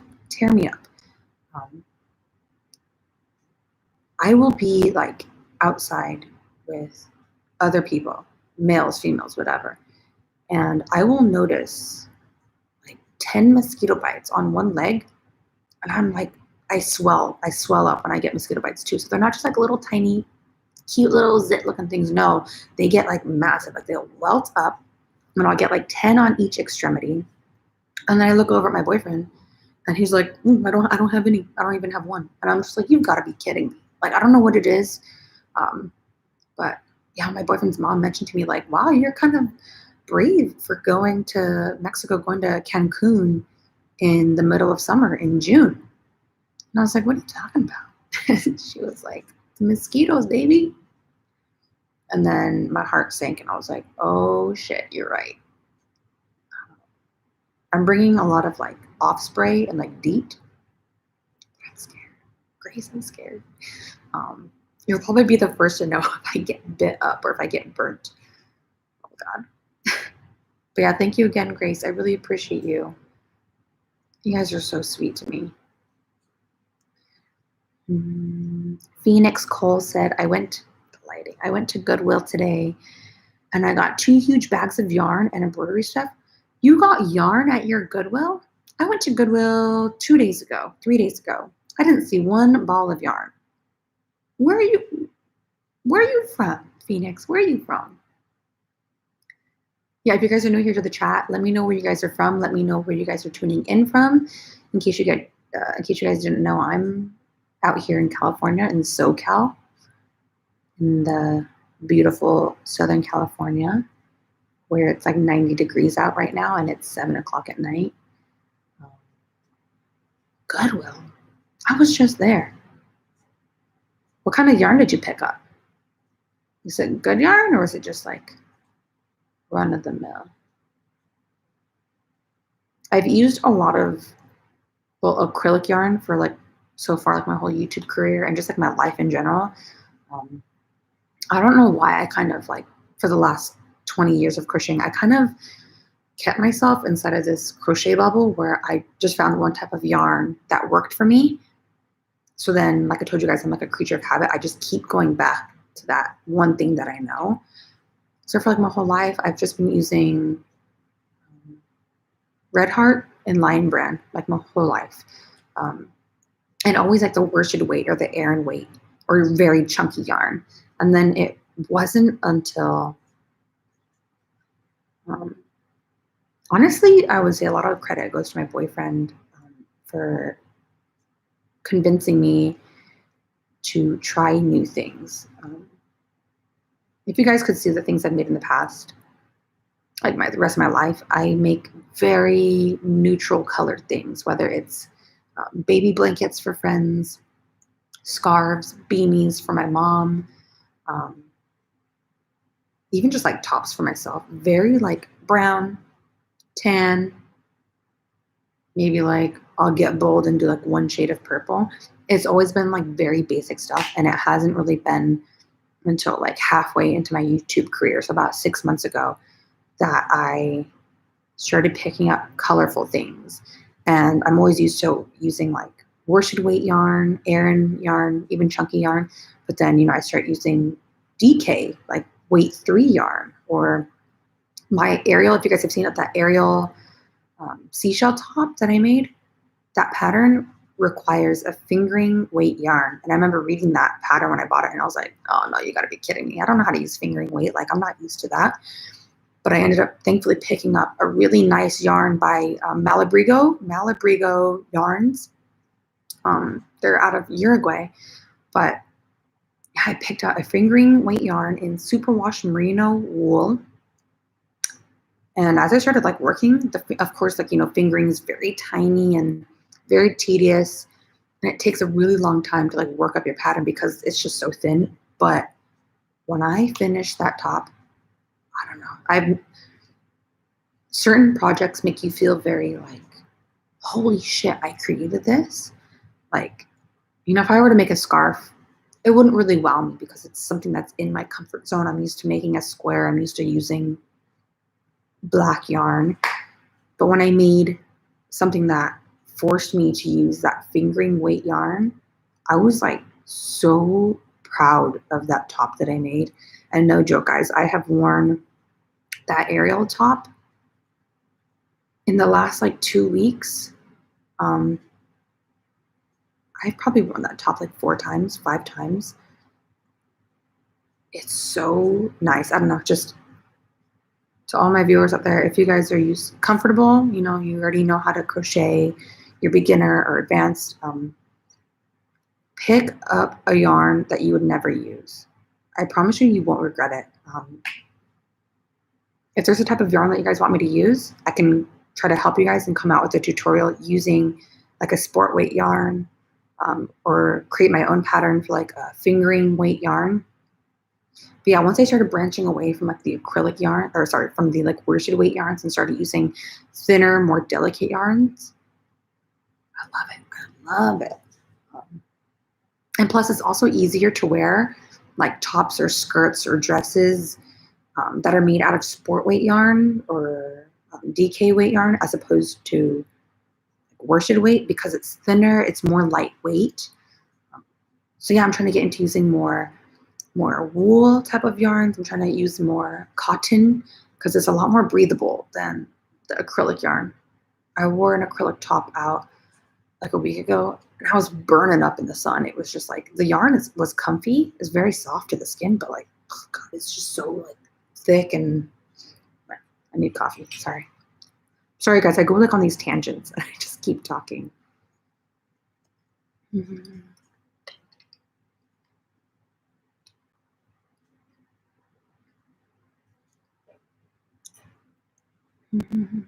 I will be like outside with other people, males, females, whatever. And I will notice like 10 mosquito bites on one leg. And I'm like, I swell up when I get mosquito bites too. So they're not just like little tiny, cute little zit looking things. No, they get like massive, like they'll welt up and I'll get like 10 on each extremity. And then I look over at my boyfriend and he's like, I don't have any. I don't even have one. And I'm just like, you've got to be kidding me. Like, I don't know what it is. But yeah, my boyfriend's mom mentioned to me like, wow, you're kind of brave for going to Mexico, going to Cancun in the middle of summer in June. And I was like, what are you talking about? She was like, mosquitoes, baby. And then my heart sank and I was like, oh shit, you're right. I'm bringing a lot of like off spray and like DEET. I'm scared. Grace, I'm scared. You'll probably be the first to know if I get bit up or if I get burnt. Oh God. But yeah, thank you again, Grace. I really appreciate you. You guys are so sweet to me. Phoenix Cole said, I went to Goodwill today and I got 2 huge bags of yarn and embroidery stuff. You got yarn at your Goodwill? I went to Goodwill 3 days ago. I didn't see one ball of yarn. Where are you from, Phoenix? Where are you from? Yeah, if you guys are new here to the chat, let me know where you guys are from. Let me know where you guys are tuning in from. In case you guys didn't know, I'm out here in California, in SoCal, in the beautiful Southern California, where it's like 90 degrees out right now and it's 7 o'clock at night. Goodwill. I was just there. What kind of yarn did you pick up? Is it good yarn or is it just like run of the mill? I've used a lot of acrylic yarn for like so far, like my whole YouTube career and just like my life in general. I don't know why I kind of like for the last 20 years of crocheting, I kind of kept myself inside of this crochet bubble where I just found one type of yarn that worked for me. So then, like I told you guys, I'm like a creature of habit. I just keep going back to that one thing that I know. So for like my whole life, I've just been using Red Heart and Lion Brand like my whole life. And always like the worsted weight or the Aran weight or very chunky yarn. And then it wasn't until, honestly, I would say a lot of credit goes to my boyfriend for convincing me to try new things. If you guys could see the things I've made in the past, like the rest of my life, I make very neutral colored things, whether it's baby blankets for friends, scarves, beanies for my mom, even just like tops for myself. Very like brown, tan, maybe like I'll get bold and do like one shade of purple. It's always been like very basic stuff, and it hasn't really been until like halfway into my YouTube career, so about 6 months ago, that I started picking up colorful things. And I'm always used to using like worsted weight yarn, Aran yarn, even chunky yarn. But then, I start using DK, like weight 3 yarn, or my Ariel, if you guys have seen it, that Ariel seashell top that I made, that pattern requires a fingering weight yarn. And I remember reading that pattern when I bought it and I was like, oh no, you gotta be kidding me. I don't know how to use fingering weight. Like I'm not used to that. But I ended up thankfully picking up a really nice yarn by Malabrigo Yarns. They're out of Uruguay, but I picked out a fingering weight yarn in superwash merino wool. And as I started like working, of course, like, you know, fingering is very tiny and very tedious. And it takes a really long time to like work up your pattern because it's just so thin. But when I finished that top, I don't know. Certain projects make you feel very like, holy shit, I created this. Like, you know, if I were to make a scarf, it wouldn't really wow me because it's something that's in my comfort zone. I'm used to making a square. I'm used to using black yarn. But when I made something that forced me to use that fingering weight yarn, I was like so proud of that top that I made. And no joke, guys, I have worn that Ariel top in the last like 2 weeks. I've probably worn that top like 4 times, 5 times. It's so nice. I don't know, just to all my viewers out there, if you guys are comfortable, you know, you already know how to crochet, you're beginner or advanced, pick up a yarn that you would never use. I promise you, you won't regret it. If there's a type of yarn that you guys want me to use, I can try to help you guys and come out with a tutorial using like a sport weight yarn, or create my own pattern for like a fingering weight yarn. But yeah, once I started branching away from like the acrylic yarn, or sorry, from the like worsted weight yarns and started using thinner, more delicate yarns, I love it. I love it. And plus, it's also easier to wear like tops or skirts or dresses that are made out of sport weight yarn or DK weight yarn as opposed to worsted weight because it's thinner, it's more lightweight. So yeah, I'm trying to get into using more wool type of yarns. I'm trying to use more cotton because it's a lot more breathable than the acrylic yarn. I wore an acrylic top out like a week ago and I was burning up in the sun. It was just like the yarn was comfy. It's very soft to the skin, but like, oh God, it's just so like thick and I need coffee. Sorry guys, I go like on these tangents and I just keep talking. Mm-hmm. Mm-hmm.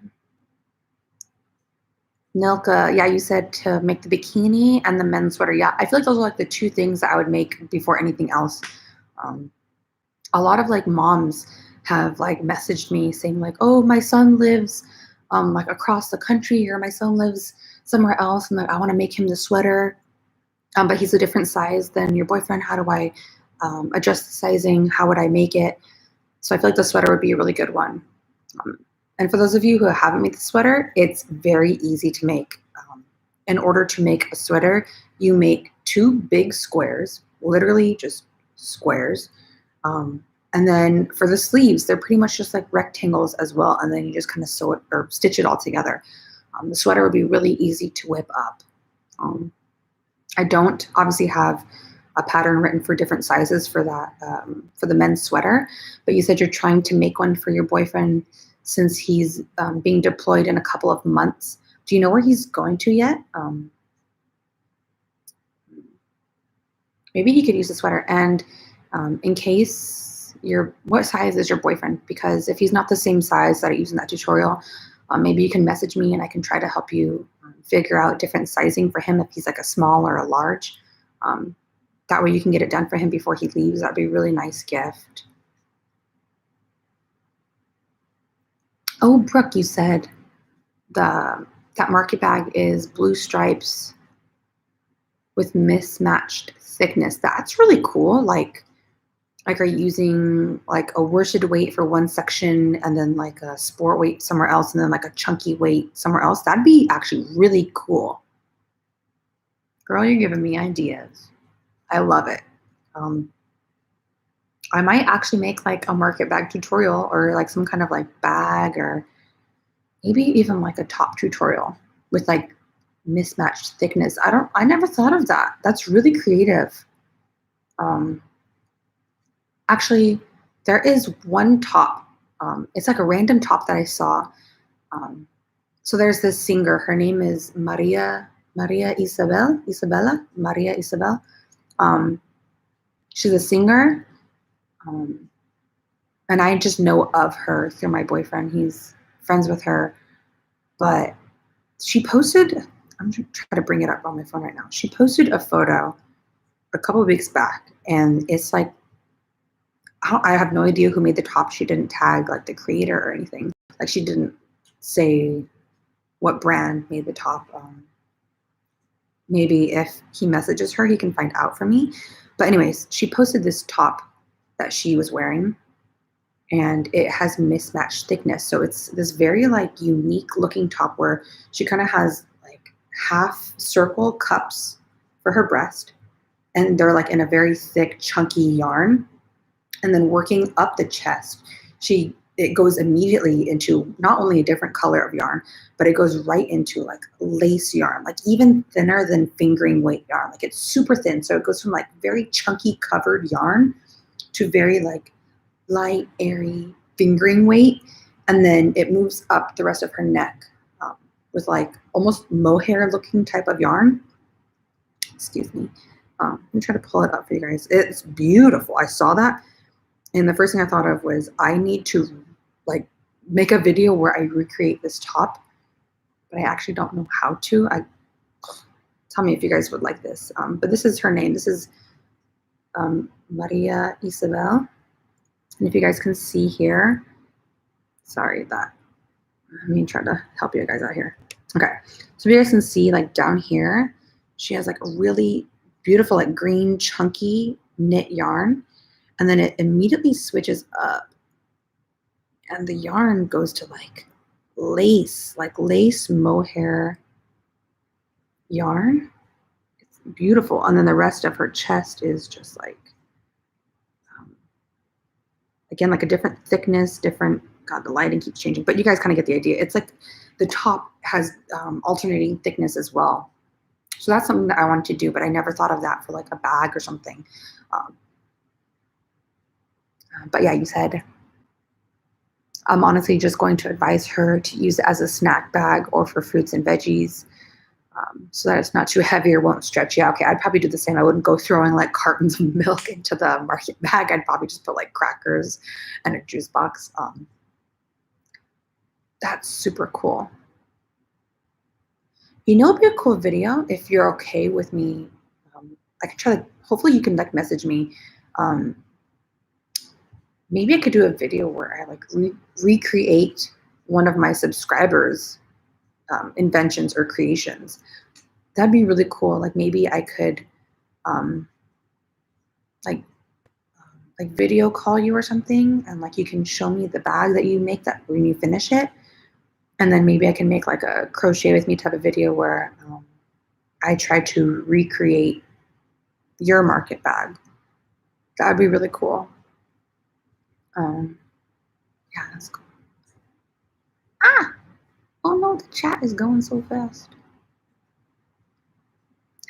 Nilka, yeah, you said to make the bikini and the men's sweater. Yeah, I feel like those are like the 2 things that I would make before anything else. A lot of like moms have like messaged me saying like, oh, my son lives like across the country, or my son lives somewhere else, and like, I want to make him the sweater, but he's a different size than your boyfriend. How do I adjust the sizing? How would I make it? So I feel like the sweater would be a really good one. And for those of you who haven't made the sweater, it's very easy to make. In order to make a sweater, you make 2 big squares, literally just squares. And then for the sleeves, they're pretty much just like rectangles as well. And then you just kind of sew it or stitch it all together. The sweater would be really easy to whip up. I don't obviously have a pattern written for different sizes for that, for the men's sweater, but you said you're trying to make one for your boyfriend since he's being deployed in a couple of months. Do you know where he's going to yet? Maybe he could use the sweater. And in case what size is your boyfriend? Because if he's not the same size that I use in that tutorial, maybe you can message me and I can try to help you figure out different sizing for him if he's like a small or a large. That way you can get it done for him before he leaves. That'd be a really nice gift. Oh, Brooke, you said that market bag is blue stripes with mismatched thickness. That's really cool. Like are you using like a worsted weight for one section and then like a sport weight somewhere else and then like a chunky weight somewhere else? That'd be actually really cool. Girl, you're giving me ideas. I love it. I might actually make like a market bag tutorial or like some kind of like bag or maybe even like a top tutorial with like mismatched thickness. I never thought of that. That's really creative. Actually, there is one top. It's like a random top that I saw. So there's this singer. Her name is Maria Maria Isabel. She's a singer, and I just know of her through my boyfriend. He's friends with her, but she posted, I'm trying to bring it up on my phone right now. She posted a photo a couple of weeks back, and it's like, I have no idea who made the top. She didn't tag like the creator or anything. Like she didn't say what brand made the top. Maybe if he messages her, he can find out for me. But anyways, she posted this top that she was wearing, and it has mismatched thickness. So it's this very like unique looking top where she kind of has like half circle cups for her breast, and they're like in a very thick, chunky yarn. And then working up the chest, it goes immediately into not only a different color of yarn, but it goes right into like lace yarn, like even thinner than fingering weight yarn. Like it's super thin. So it goes from like very chunky covered yarn to very like light, airy fingering weight. And then it moves up the rest of her neck with like almost mohair looking type of yarn. Excuse me. Let me try to pull it up for you guys. It's beautiful. I saw that. And the first thing I thought of was I need to like make a video where I recreate this top, but I actually don't know how to. Tell me if you guys would like this. But this is her name. This is Maria Isabel. And if you guys can see here, sorry that, let me try to help you guys out here. Okay, so if you guys can see like down here, she has like a really beautiful like green chunky knit yarn. And then it immediately switches up and the yarn goes to like lace mohair yarn. It's beautiful. And then the rest of her chest is just like, again, like a different thickness, different, God, the lighting keeps changing, but you guys kind of get the idea. It's like the top has alternating thickness as well. So that's something that I wanted to do, but I never thought of that for like a bag or something. But yeah, you said, I'm honestly just going to advise her to use it as a snack bag or for fruits and veggies so that it's not too heavy or won't stretch. Yeah, okay, I'd probably do the same. I wouldn't go throwing like cartons of milk into the market bag. I'd probably just put like crackers and a juice box. That's super cool. You know, it'd be a cool video if you're okay with me. I can try to, hopefully you can like message me. Maybe I could do a video where I like recreate one of my subscribers' inventions or creations. That'd be really cool. Like maybe I could like video call you or something, and like you can show me the bag that you make that when you finish it. And then maybe I can make like a crochet with me type of video where I try to recreate your market bag. That'd be really cool. Yeah, that's cool. Oh no, the chat is going so fast.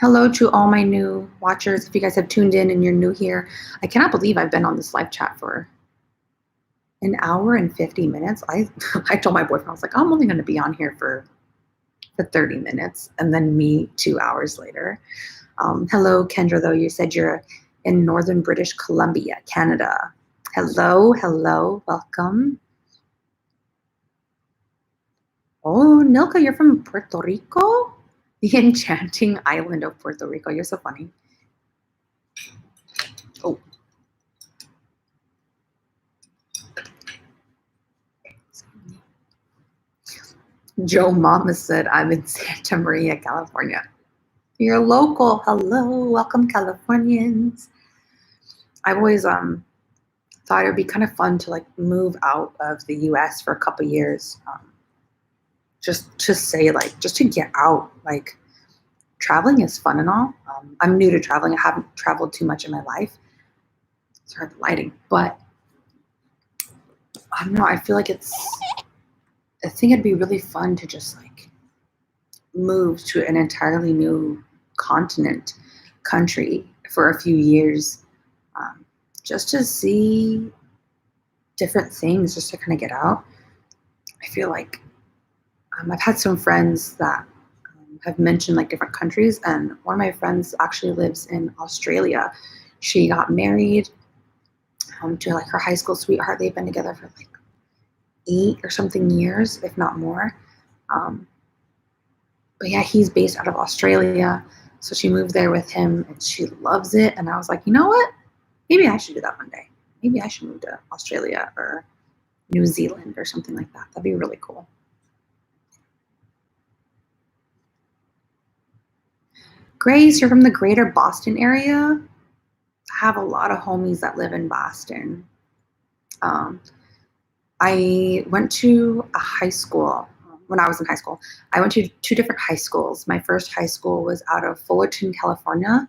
Hello to all my new watchers. If you guys have tuned in and you're new here, I cannot believe I've been on this live chat for an hour and 50 minutes. I told my boyfriend, I was like, I'm only going to be on here for 30 minutes, and then me 2 hours later. Hello, Kendra, though. You said you're in Northern British Columbia, Canada. Hello, welcome. Oh, Nilka, you're from Puerto Rico? The enchanting island of Puerto Rico. You're so funny. Oh. Joe Mama said, I'm in Santa Maria, California. You're local. Hello, welcome, Californians. I've always thought it would be kind of fun to like move out of the US for a couple years. Just to say, like, just to get out. Like, traveling is fun and all. I'm new to traveling. I haven't traveled too much in my life. Sorry, the lighting. But I don't know. I feel like I think it'd be really fun to just like move to an entirely new continent, country for a few years, just to see different things, just to kind of get out. I feel like I've had some friends that have mentioned like different countries, and one of my friends actually lives in Australia. She got married to like her high school sweetheart. They've been together for like 8 or something years, if not more. But yeah, he's based out of Australia. So she moved there with him and she loves it. And I was like, you know what? Maybe I should do that one day. Maybe I should move to Australia or New Zealand or something like that. That'd be really cool. Grace, you're from the greater Boston area? I have a lot of homies that live in Boston. I went to a high school when I was in high school. I went to 2 different high schools. My first high school was out of Fullerton, California,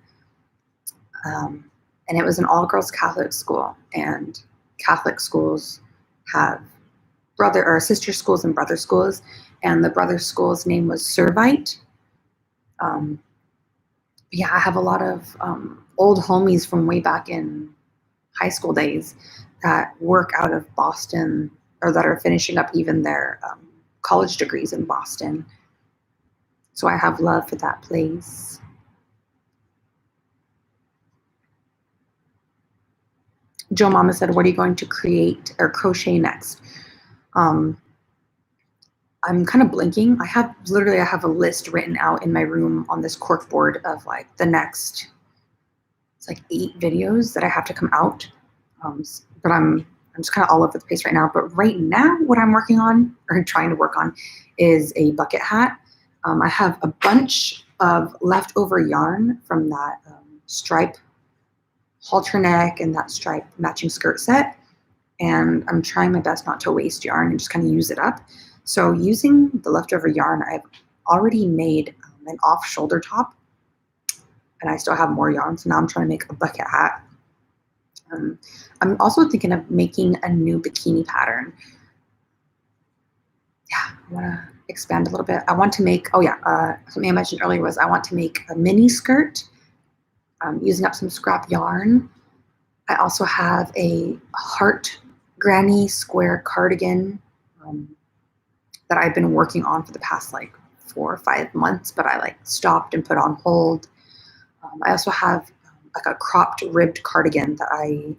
and it was an all-girls Catholic school. And Catholic schools have brother or sister schools and brother schools, and the brother school's name was Servite. Yeah, I have a lot of old homies from way back in high school days that work out of Boston or that are finishing up even their college degrees in Boston. So I have love for that place. Joe Mama said, what are you going to create or crochet next? I'm kind of blinking. I have a list written out in my room on this cork board of like the next, it's like 8 videos that I have to come out. But I'm just kind of all over the place right now. But right now, what I'm working on or trying to work on is a bucket hat. I have a bunch of leftover yarn from that stripe halter neck and that stripe matching skirt set. And I'm trying my best not to waste yarn and just kind of use it up. So using the leftover yarn, I've already made an off shoulder top and I still have more yarn. So now I'm trying to make a bucket hat. I'm also thinking of making a new bikini pattern. Yeah, I want to expand a little bit. I want to make, something I mentioned earlier was I want to make a mini skirt using up some scrap yarn. I also have a heart granny square cardigan that I've been working on for the past like 4 or 5 months, but I like stopped and put on hold. I also have like a cropped ribbed cardigan that I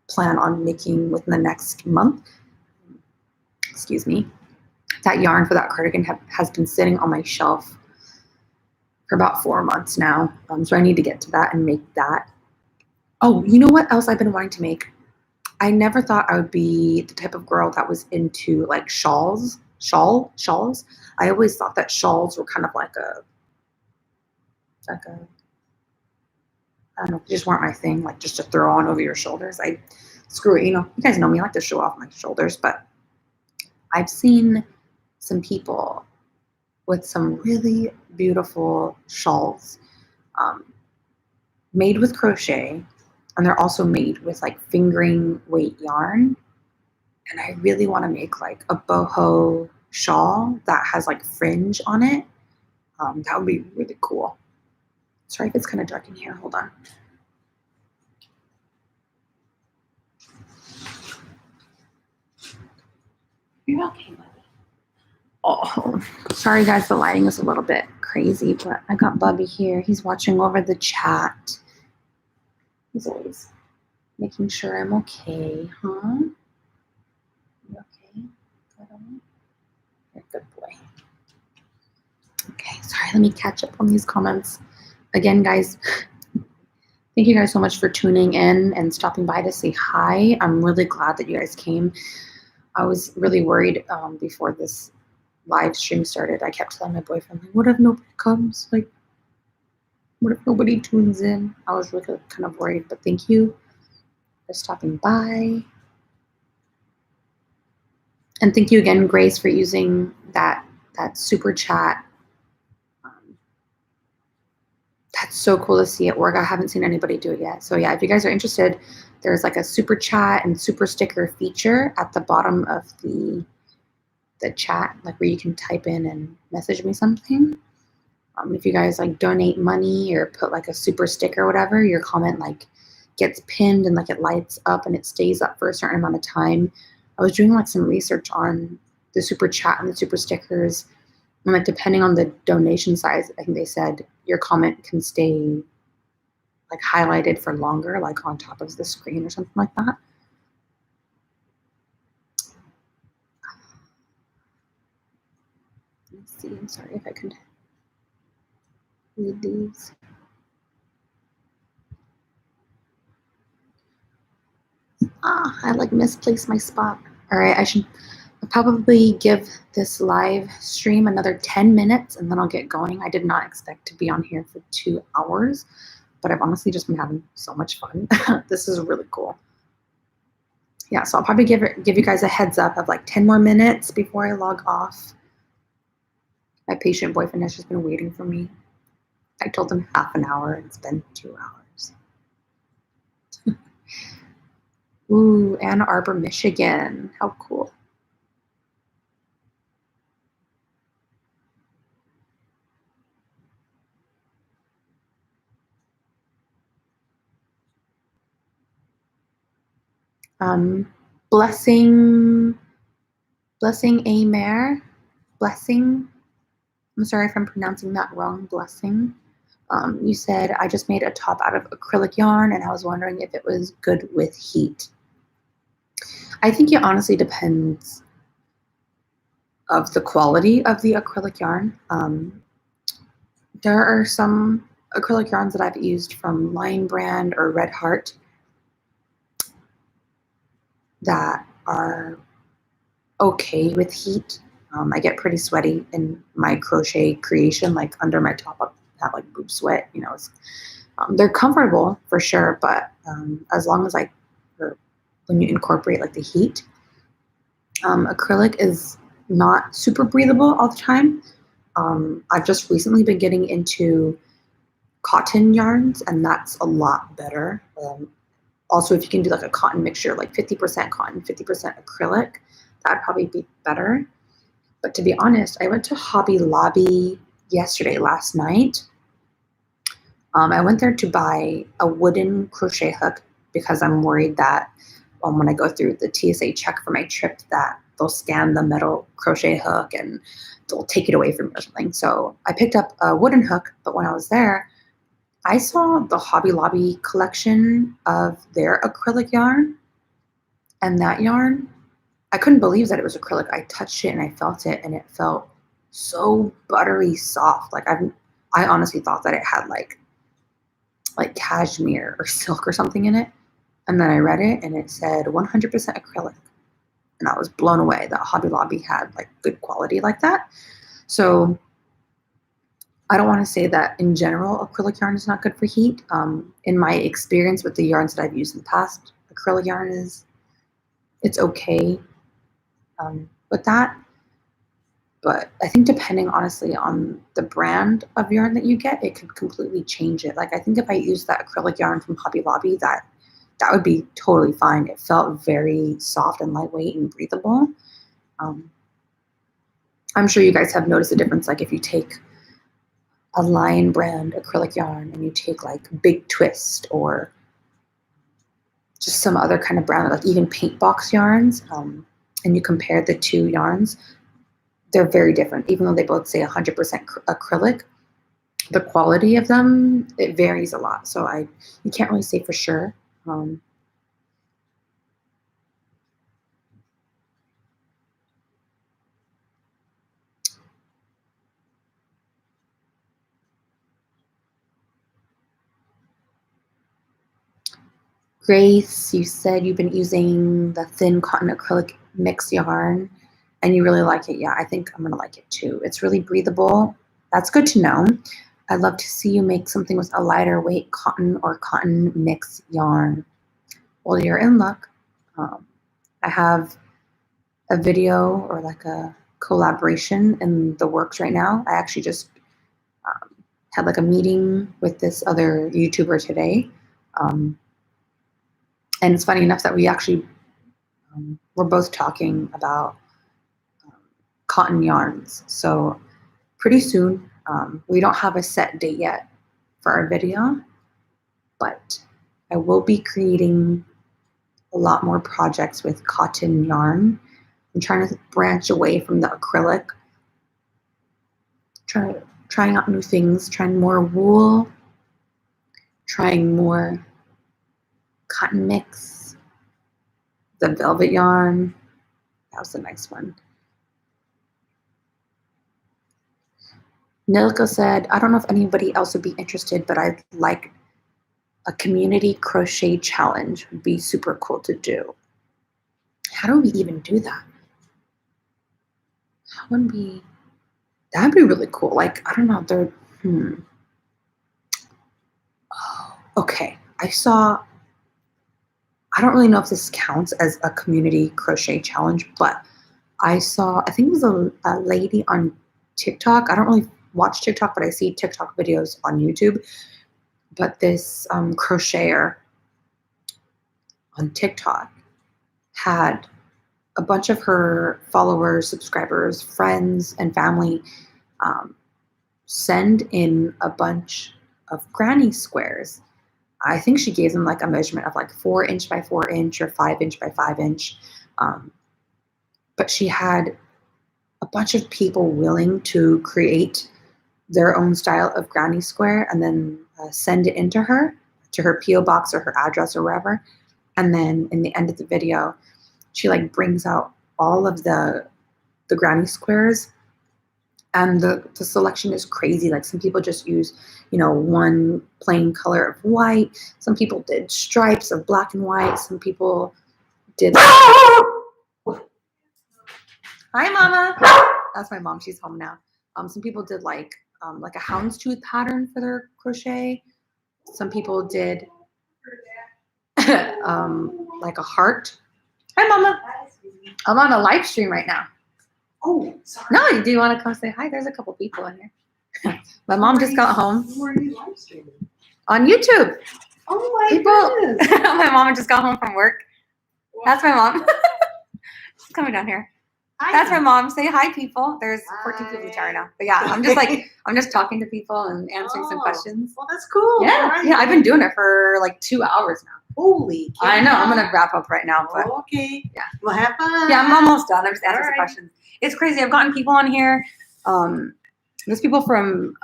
plan on making within the next month. Excuse me. That yarn for that cardigan has been sitting on my shelf for about 4 months now. So I need to get to that and make that. Oh, you know what else I've been wanting to make? I never thought I would be the type of girl that was into like shawls. I always thought that shawls were kind of like a I don't know, they just weren't my thing, like just to throw on over your shoulders. Screw it, you guys know me, I like to show off my shoulders, but I've seen some people with some really beautiful shawls made with crochet, and they're also made with like fingering weight yarn. And I really want to make like a boho shawl that has like fringe on it. That would be really cool. Sorry if it's kind of dark in here. Hold on. You're okay, buddy. Oh, sorry guys, the lighting is a little bit crazy, but I got Bubby here. He's watching over the chat. He's always making sure I'm okay, huh? You okay? You're a good boy. Okay, sorry, let me catch up on these comments. Again, guys, thank you guys so much for tuning in and stopping by to say hi. I'm really glad that you guys came. I was really worried before this live stream started. I kept telling my boyfriend, like, what if nobody comes? Like, what if nobody tunes in? I was really kind of worried, but thank you for stopping by. And thank you again, Grace, for using that super chat. That's so cool to see it work. I haven't seen anybody do it yet. So yeah, if you guys are interested, there's like a super chat and super sticker feature at the bottom of the chat, like where you can type in and message me something. If you guys like donate money or put like a super sticker or whatever, your comment like gets pinned and like it lights up and it stays up for a certain amount of time. I was doing like some research on the super chat and the super stickers. And like depending on the donation size, I think they said your comment can stay like highlighted for longer, like on top of the screen or something like that. Let's see, I'm sorry if I could read these. I like misplaced my spot. All right, I should probably give this live stream another 10 minutes and then I'll get going. I did not expect to be on here for 2 hours, but I've honestly just been having so much fun. This is really cool. Yeah, so I'll probably give you guys a heads up of like 10 more minutes before I log off. My patient boyfriend has just been waiting for me. I told him half an hour. It's been 2 hours. Ooh, Ann Arbor, Michigan. How cool. Blessing Amer. Blessing. I'm sorry if I'm pronouncing that wrong. Blessing. You said, I just made a top out of acrylic yarn and I was wondering if it was good with heat. I think it honestly depends of the quality of the acrylic yarn. There are some acrylic yarns that I've used from Lion Brand or Red Heart that are okay with heat. I get pretty sweaty in my crochet creation, like under my top up, have like boob sweat. You know, they're comfortable for sure, but as long as when you incorporate like the heat, acrylic is not super breathable all the time. I've just recently been getting into cotton yarns, and that's a lot better. Also, if you can do like a cotton mixture, like 50% cotton, 50% acrylic, that'd probably be better. But to be honest, I went to Hobby Lobby last night. I went there to buy a wooden crochet hook because I'm worried that when I go through the TSA check for my trip that they'll scan the metal crochet hook and they'll take it away from me or something. So I picked up a wooden hook, but when I was there, I saw the Hobby Lobby collection of their acrylic yarn, and that yarn, I couldn't believe that it was acrylic. I touched it and I felt it, and it felt so buttery soft. Like I honestly thought that it had like cashmere or silk or something in it. And then I read it and it said 100% acrylic. And I was blown away that Hobby Lobby had like good quality like that. So I don't want to say that in general acrylic yarn is not good for heat. In my experience with the yarns that I've used in the past, acrylic yarn it's okay with that. But I think depending honestly on the brand of yarn that you get, it could completely change it. Like I think if I used that acrylic yarn from Hobby Lobby, that would be totally fine. It felt very soft and lightweight and breathable. I'm sure you guys have noticed the difference. Like if you take a Lion Brand acrylic yarn and you take like Big Twist or just some other kind of brand, like even paint box yarns, and you compare the two yarns, they're very different. Even though they both say 100% acrylic, the quality of them, it varies a lot. So you can't really say for sure. Grace, you said you've been using the thin cotton acrylic mix yarn and you really like it. Yeah, I think I'm gonna like it too. It's really breathable. That's good to know. I'd love to see you make something with a lighter weight cotton or cotton mix yarn. Well, you're in luck. I have a video or like a collaboration in the works right now. I actually just had like a meeting with this other YouTuber today. And it's funny enough that we actually we're both talking about cotton yarns. So pretty soon, we don't have a set date yet for our video, but I will be creating a lot more projects with cotton yarn. I'm trying to branch away from the acrylic trying out new things, trying more wool, trying more cotton mix, the velvet yarn. That was a nice one. Nilka said, I don't know if anybody else would be interested, but I'd like a community crochet challenge. Would be super cool to do. How do we even do that? How would we? That'd be really cool. Like, I don't know. Oh, okay. I don't really know if this counts as a community crochet challenge, but I think it was a lady on TikTok. I don't really watch TikTok, but I see TikTok videos on YouTube. But this crocheter on TikTok had a bunch of her followers, subscribers, friends, and family send in a bunch of granny squares. I think she gave them like a measurement of like 4" by 4" or 5" by 5". But she had a bunch of people willing to create their own style of granny square and then send it into her, to her PO box or her address or wherever. And then in the end of the video, she like brings out all of the granny squares, and the selection is crazy. Like some people just use, one plain color of white. Some people did stripes of black and white. Some people did. Hi, Mama. That's my mom. She's home now. Some people did like a houndstooth pattern for their crochet. Some people did like a heart. Hi, Mama. I'm on a live stream right now. Oh, sorry. No, do you want to come say hi? There's a couple people in here. My mom just got home. Where are you live streaming? On YouTube. Oh my goodness. My mom just got home from work. Wow. That's my mom. She's coming down here. Hi. That's my mom. Say hi, people. There's 14 people in the chat right now. But yeah, I'm just talking to people and answering some questions. Well, that's cool. Yeah, right. Yeah. I've been doing it for like 2 hours now. Holy cow. I know. I'm gonna wrap up right now. But okay. Yeah. Well, have fun. Yeah, I'm almost done. I'm just answering some questions. It's crazy. I've gotten people on here. There's people from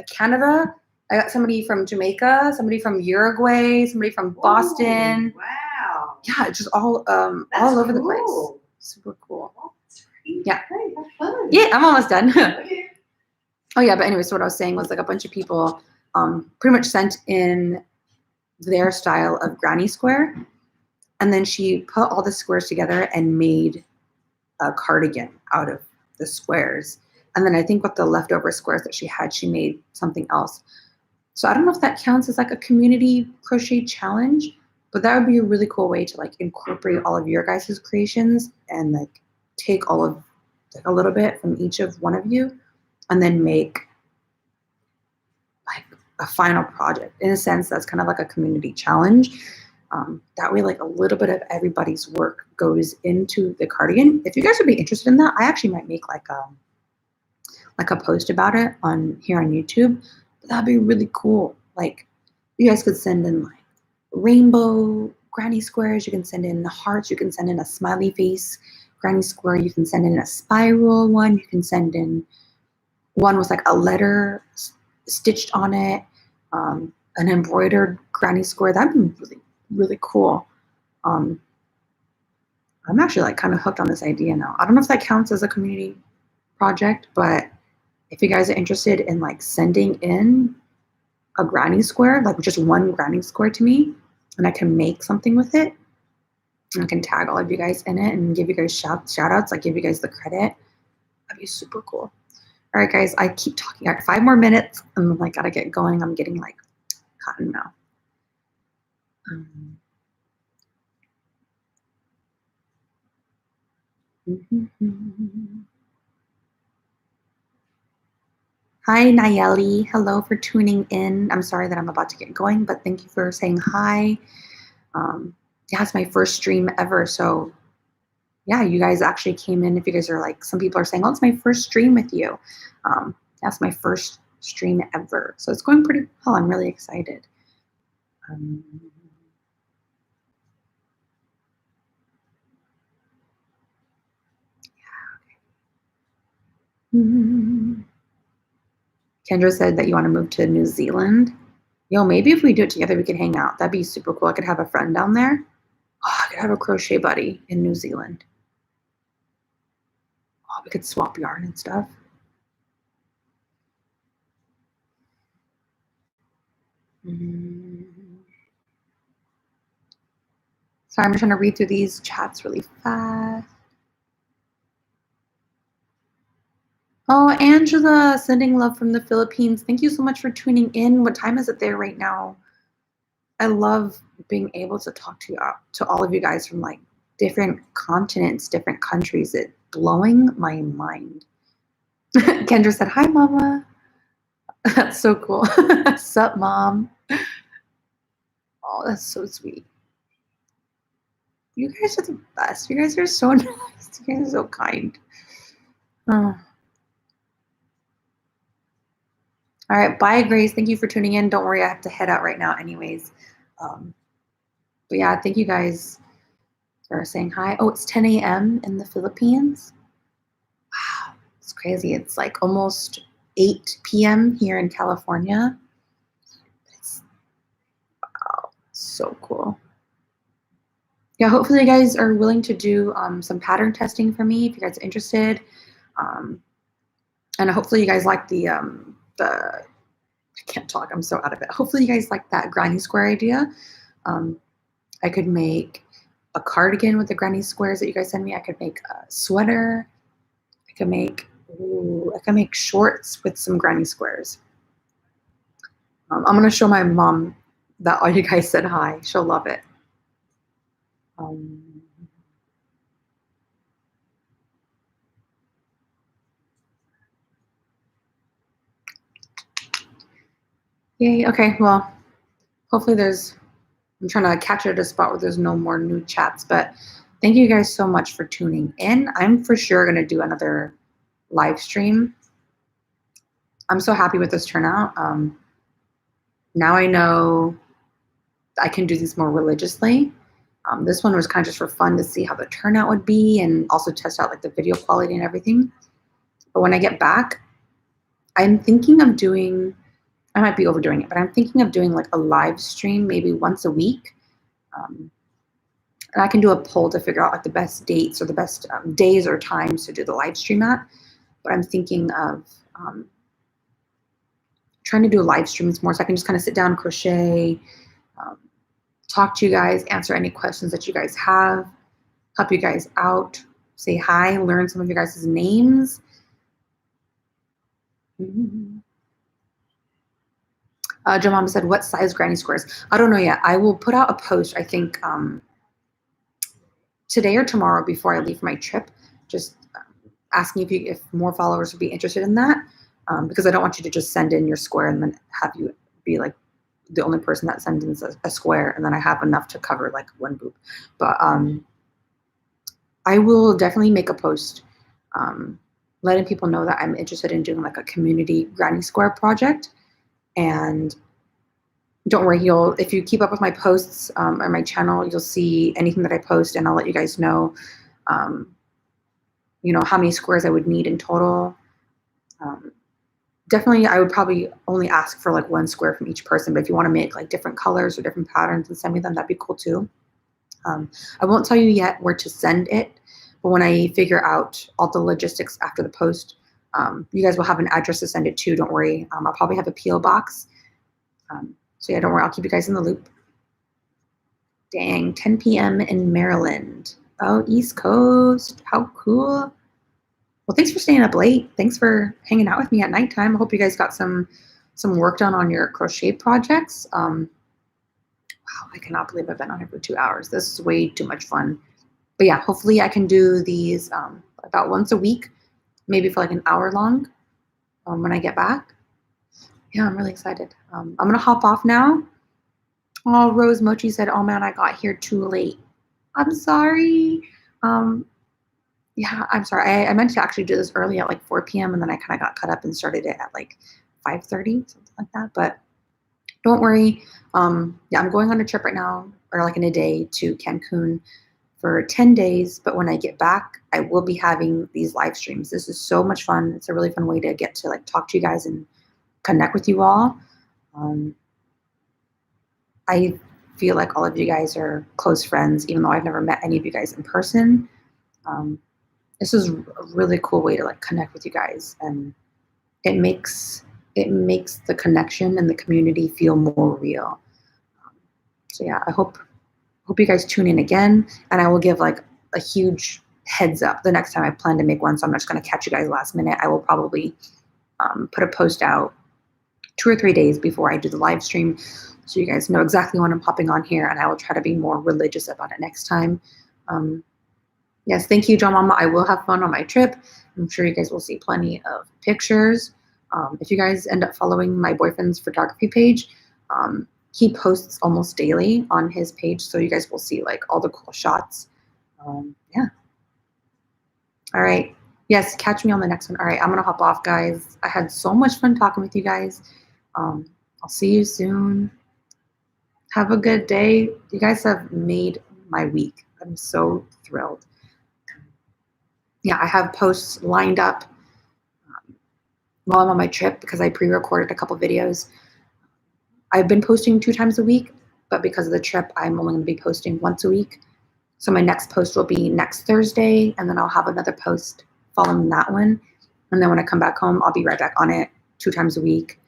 Canada. I got somebody from Jamaica, somebody from Uruguay, somebody from Boston. Ooh, wow. Yeah, it's just all over the place. Super cool. Oh, that's great. Yeah. Great. Have fun. Yeah, I'm almost done. Okay. Oh yeah, but anyway, so what I was saying was like a bunch of people pretty much sent in their style of granny square, and then she put all the squares together and made a cardigan out of the squares. And then I think with the leftover squares that she had, she made something else. So I don't know if that counts as like a community crochet challenge, but that would be a really cool way to like incorporate all of your guys' creations and like take all of like a little bit from each of one of you and then make like a final project. In a sense, that's kind of like a community challenge. That way, like a little bit of everybody's work goes into the cardigan. If you guys would be interested in that, I actually might make like a post about it here on YouTube. But that'd be really cool. Like you guys could send in like rainbow granny squares. You can send in the hearts. You can send in a smiley face granny square. You can send in a spiral one. You can send in one with like a letter stitched on it. An embroidered granny square. That'd be really, really cool. I'm actually like kind of hooked on this idea now. I don't know if that counts as a community project, but if you guys are interested in like sending in a granny square, like just one granny square to me, and I can make something with it, and I can tag all of you guys in it and give you guys shout outs, like give you guys the credit, that'd be super cool. All right, guys, I keep talking. All right, 5 more minutes, and then I gotta get going. I'm getting like cotton mouth. Hi, Nayeli. Hello for tuning in. I'm sorry that I'm about to get going, but thank you for saying hi. Yeah, it's my first stream ever. So yeah, you guys actually came in. If you guys are like, some people are saying, oh, it's my first stream with you. That's my first stream ever. So it's going pretty well. I'm really excited. Kendra said that you want to move to New Zealand. Yo, maybe if we do it together, we could hang out. That'd be super cool. I could have a friend down there. Oh, I could have a crochet buddy in New Zealand. Oh, we could swap yarn and stuff. Sorry, I'm trying to read through these chats really fast. Oh, Angela, sending love from the Philippines. Thank you so much for tuning in. What time is it there right now? I love being able to talk to all of you guys from like different continents, different countries. It's blowing my mind. Kendra said, hi, mama. That's so cool. Sup, mom? Oh, that's so sweet. You guys are the best. You guys are so nice. You guys are so kind. Oh. All right, bye, Grace. Thank you for tuning in. Don't worry, I have to head out right now anyways. But yeah, thank you guys for saying hi. Oh, it's 10 a.m. in the Philippines. Wow, it's crazy. It's like almost 8 p.m. here in California. It's wow, so cool. Yeah, hopefully you guys are willing to do some pattern testing for me if you guys are interested. And hopefully you guys like the I can't talk, I'm so out of it. Hopefully you guys like that granny square idea. I could make a cardigan with the granny squares that you guys send me. I could make a sweater. I can make shorts with some granny squares. I'm gonna show my mom that all you guys said hi. She'll love it. Yay, okay, well, hopefully I'm trying to catch it at a spot where there's no more new chats, but thank you guys so much for tuning in. I'm for sure gonna do another live stream. I'm so happy with this turnout. Now I know I can do these more religiously. This one was kind of just for fun to see how the turnout would be and also test out like the video quality and everything. But when I get back, I'm thinking of doing, I might be overdoing it, but I'm thinking of doing like a live stream maybe once a week. And I can do a poll to figure out like the best dates or the best days or times to do the live stream at. But I'm thinking of trying to do live streams more so I can just kind of sit down, crochet, talk to you guys, answer any questions that you guys have, help you guys out, say hi, learn some of you guys' names. Jamama said, what size granny squares? I don't know yet. I will put out a post, I think, today or tomorrow before I leave for my trip, just asking if more followers would be interested in that, because I don't want you to just send in your square and then have you be like the only person that sends in a square, and then I have enough to cover like one boob. But I will definitely make a post letting people know that I'm interested in doing like a community granny square project. And don't worry, if you keep up with my posts on my channel, you'll see anything that I post, and I'll let you guys know, you know, how many squares I would need in total. Definitely, I would probably only ask for like one square from each person, but if you want to make like different colors or different patterns and send me them, that'd be cool too. I won't tell you yet where to send it, but when I figure out all the logistics after the post, you guys will have an address to send it to. Don't worry. I'll probably have a P.O. box. So yeah, don't worry. I'll keep you guys in the loop. Dang, 10 p.m. in Maryland. Oh, East Coast. How cool. Well, thanks for staying up late. Thanks for hanging out with me at nighttime. I hope you guys got some work done on your crochet projects. Wow, I cannot believe I've been on here for 2 hours. This is way too much fun. But yeah, hopefully I can do these about once a week, maybe for like an hour long when I get back. Yeah, I'm really excited. I'm going to hop off now. Oh, Rose Mochi said, oh man, I got here too late. I'm sorry. Yeah, I'm sorry. I meant to actually do this early at like 4 p.m. and then I kind of got caught up and started it at like 5:30, something like that. But don't worry. Yeah, I'm going on a trip right now, or like in a day, to Cancun for 10 days, but when I get back, I will be having these live streams. This is so much fun. It's a really fun way to get to like talk to you guys and connect with you all. I feel like all of you guys are close friends, even though I've never met any of you guys in person. This is a really cool way to like connect with you guys, and it makes the connection and the community feel more real. So yeah, I hope you guys tune in again, and I will give like a huge heads up the next time I plan to make one. So I'm not just going to catch you guys last minute. I will probably put a post out 2 or 3 days before I do the live stream, so you guys know exactly when I'm popping on here, and I will try to be more religious about it next time. Yes, thank you, John Mama. I will have fun on my trip. I'm sure you guys will see plenty of pictures. If you guys end up following my boyfriend's photography page, he posts almost daily on his page, so you guys will see like all the cool shots. Yeah. All right. Yes, catch me on the next one. All right, I'm gonna hop off, guys. I had so much fun talking with you guys. I'll see you soon. Have a good day. You guys have made my week. I'm so thrilled. Yeah, I have posts lined up while I'm on my trip because I pre-recorded a couple videos. I've been posting 2 times a week, but because of the trip, I'm only going to be posting once a week. So my next post will be next Thursday, and then I'll have another post following that one. And then when I come back home, I'll be right back on it 2 times a week.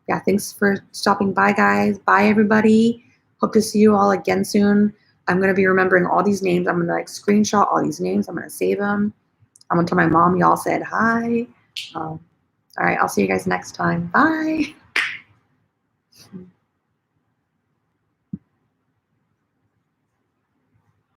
Yeah, thanks for stopping by, guys. Bye, everybody. Hope to see you all again soon. I'm going to be remembering all these names. I'm going to like screenshot all these names. I'm going to save them. I'm going to tell my mom y'all said hi. All right, I'll see you guys next time. Bye.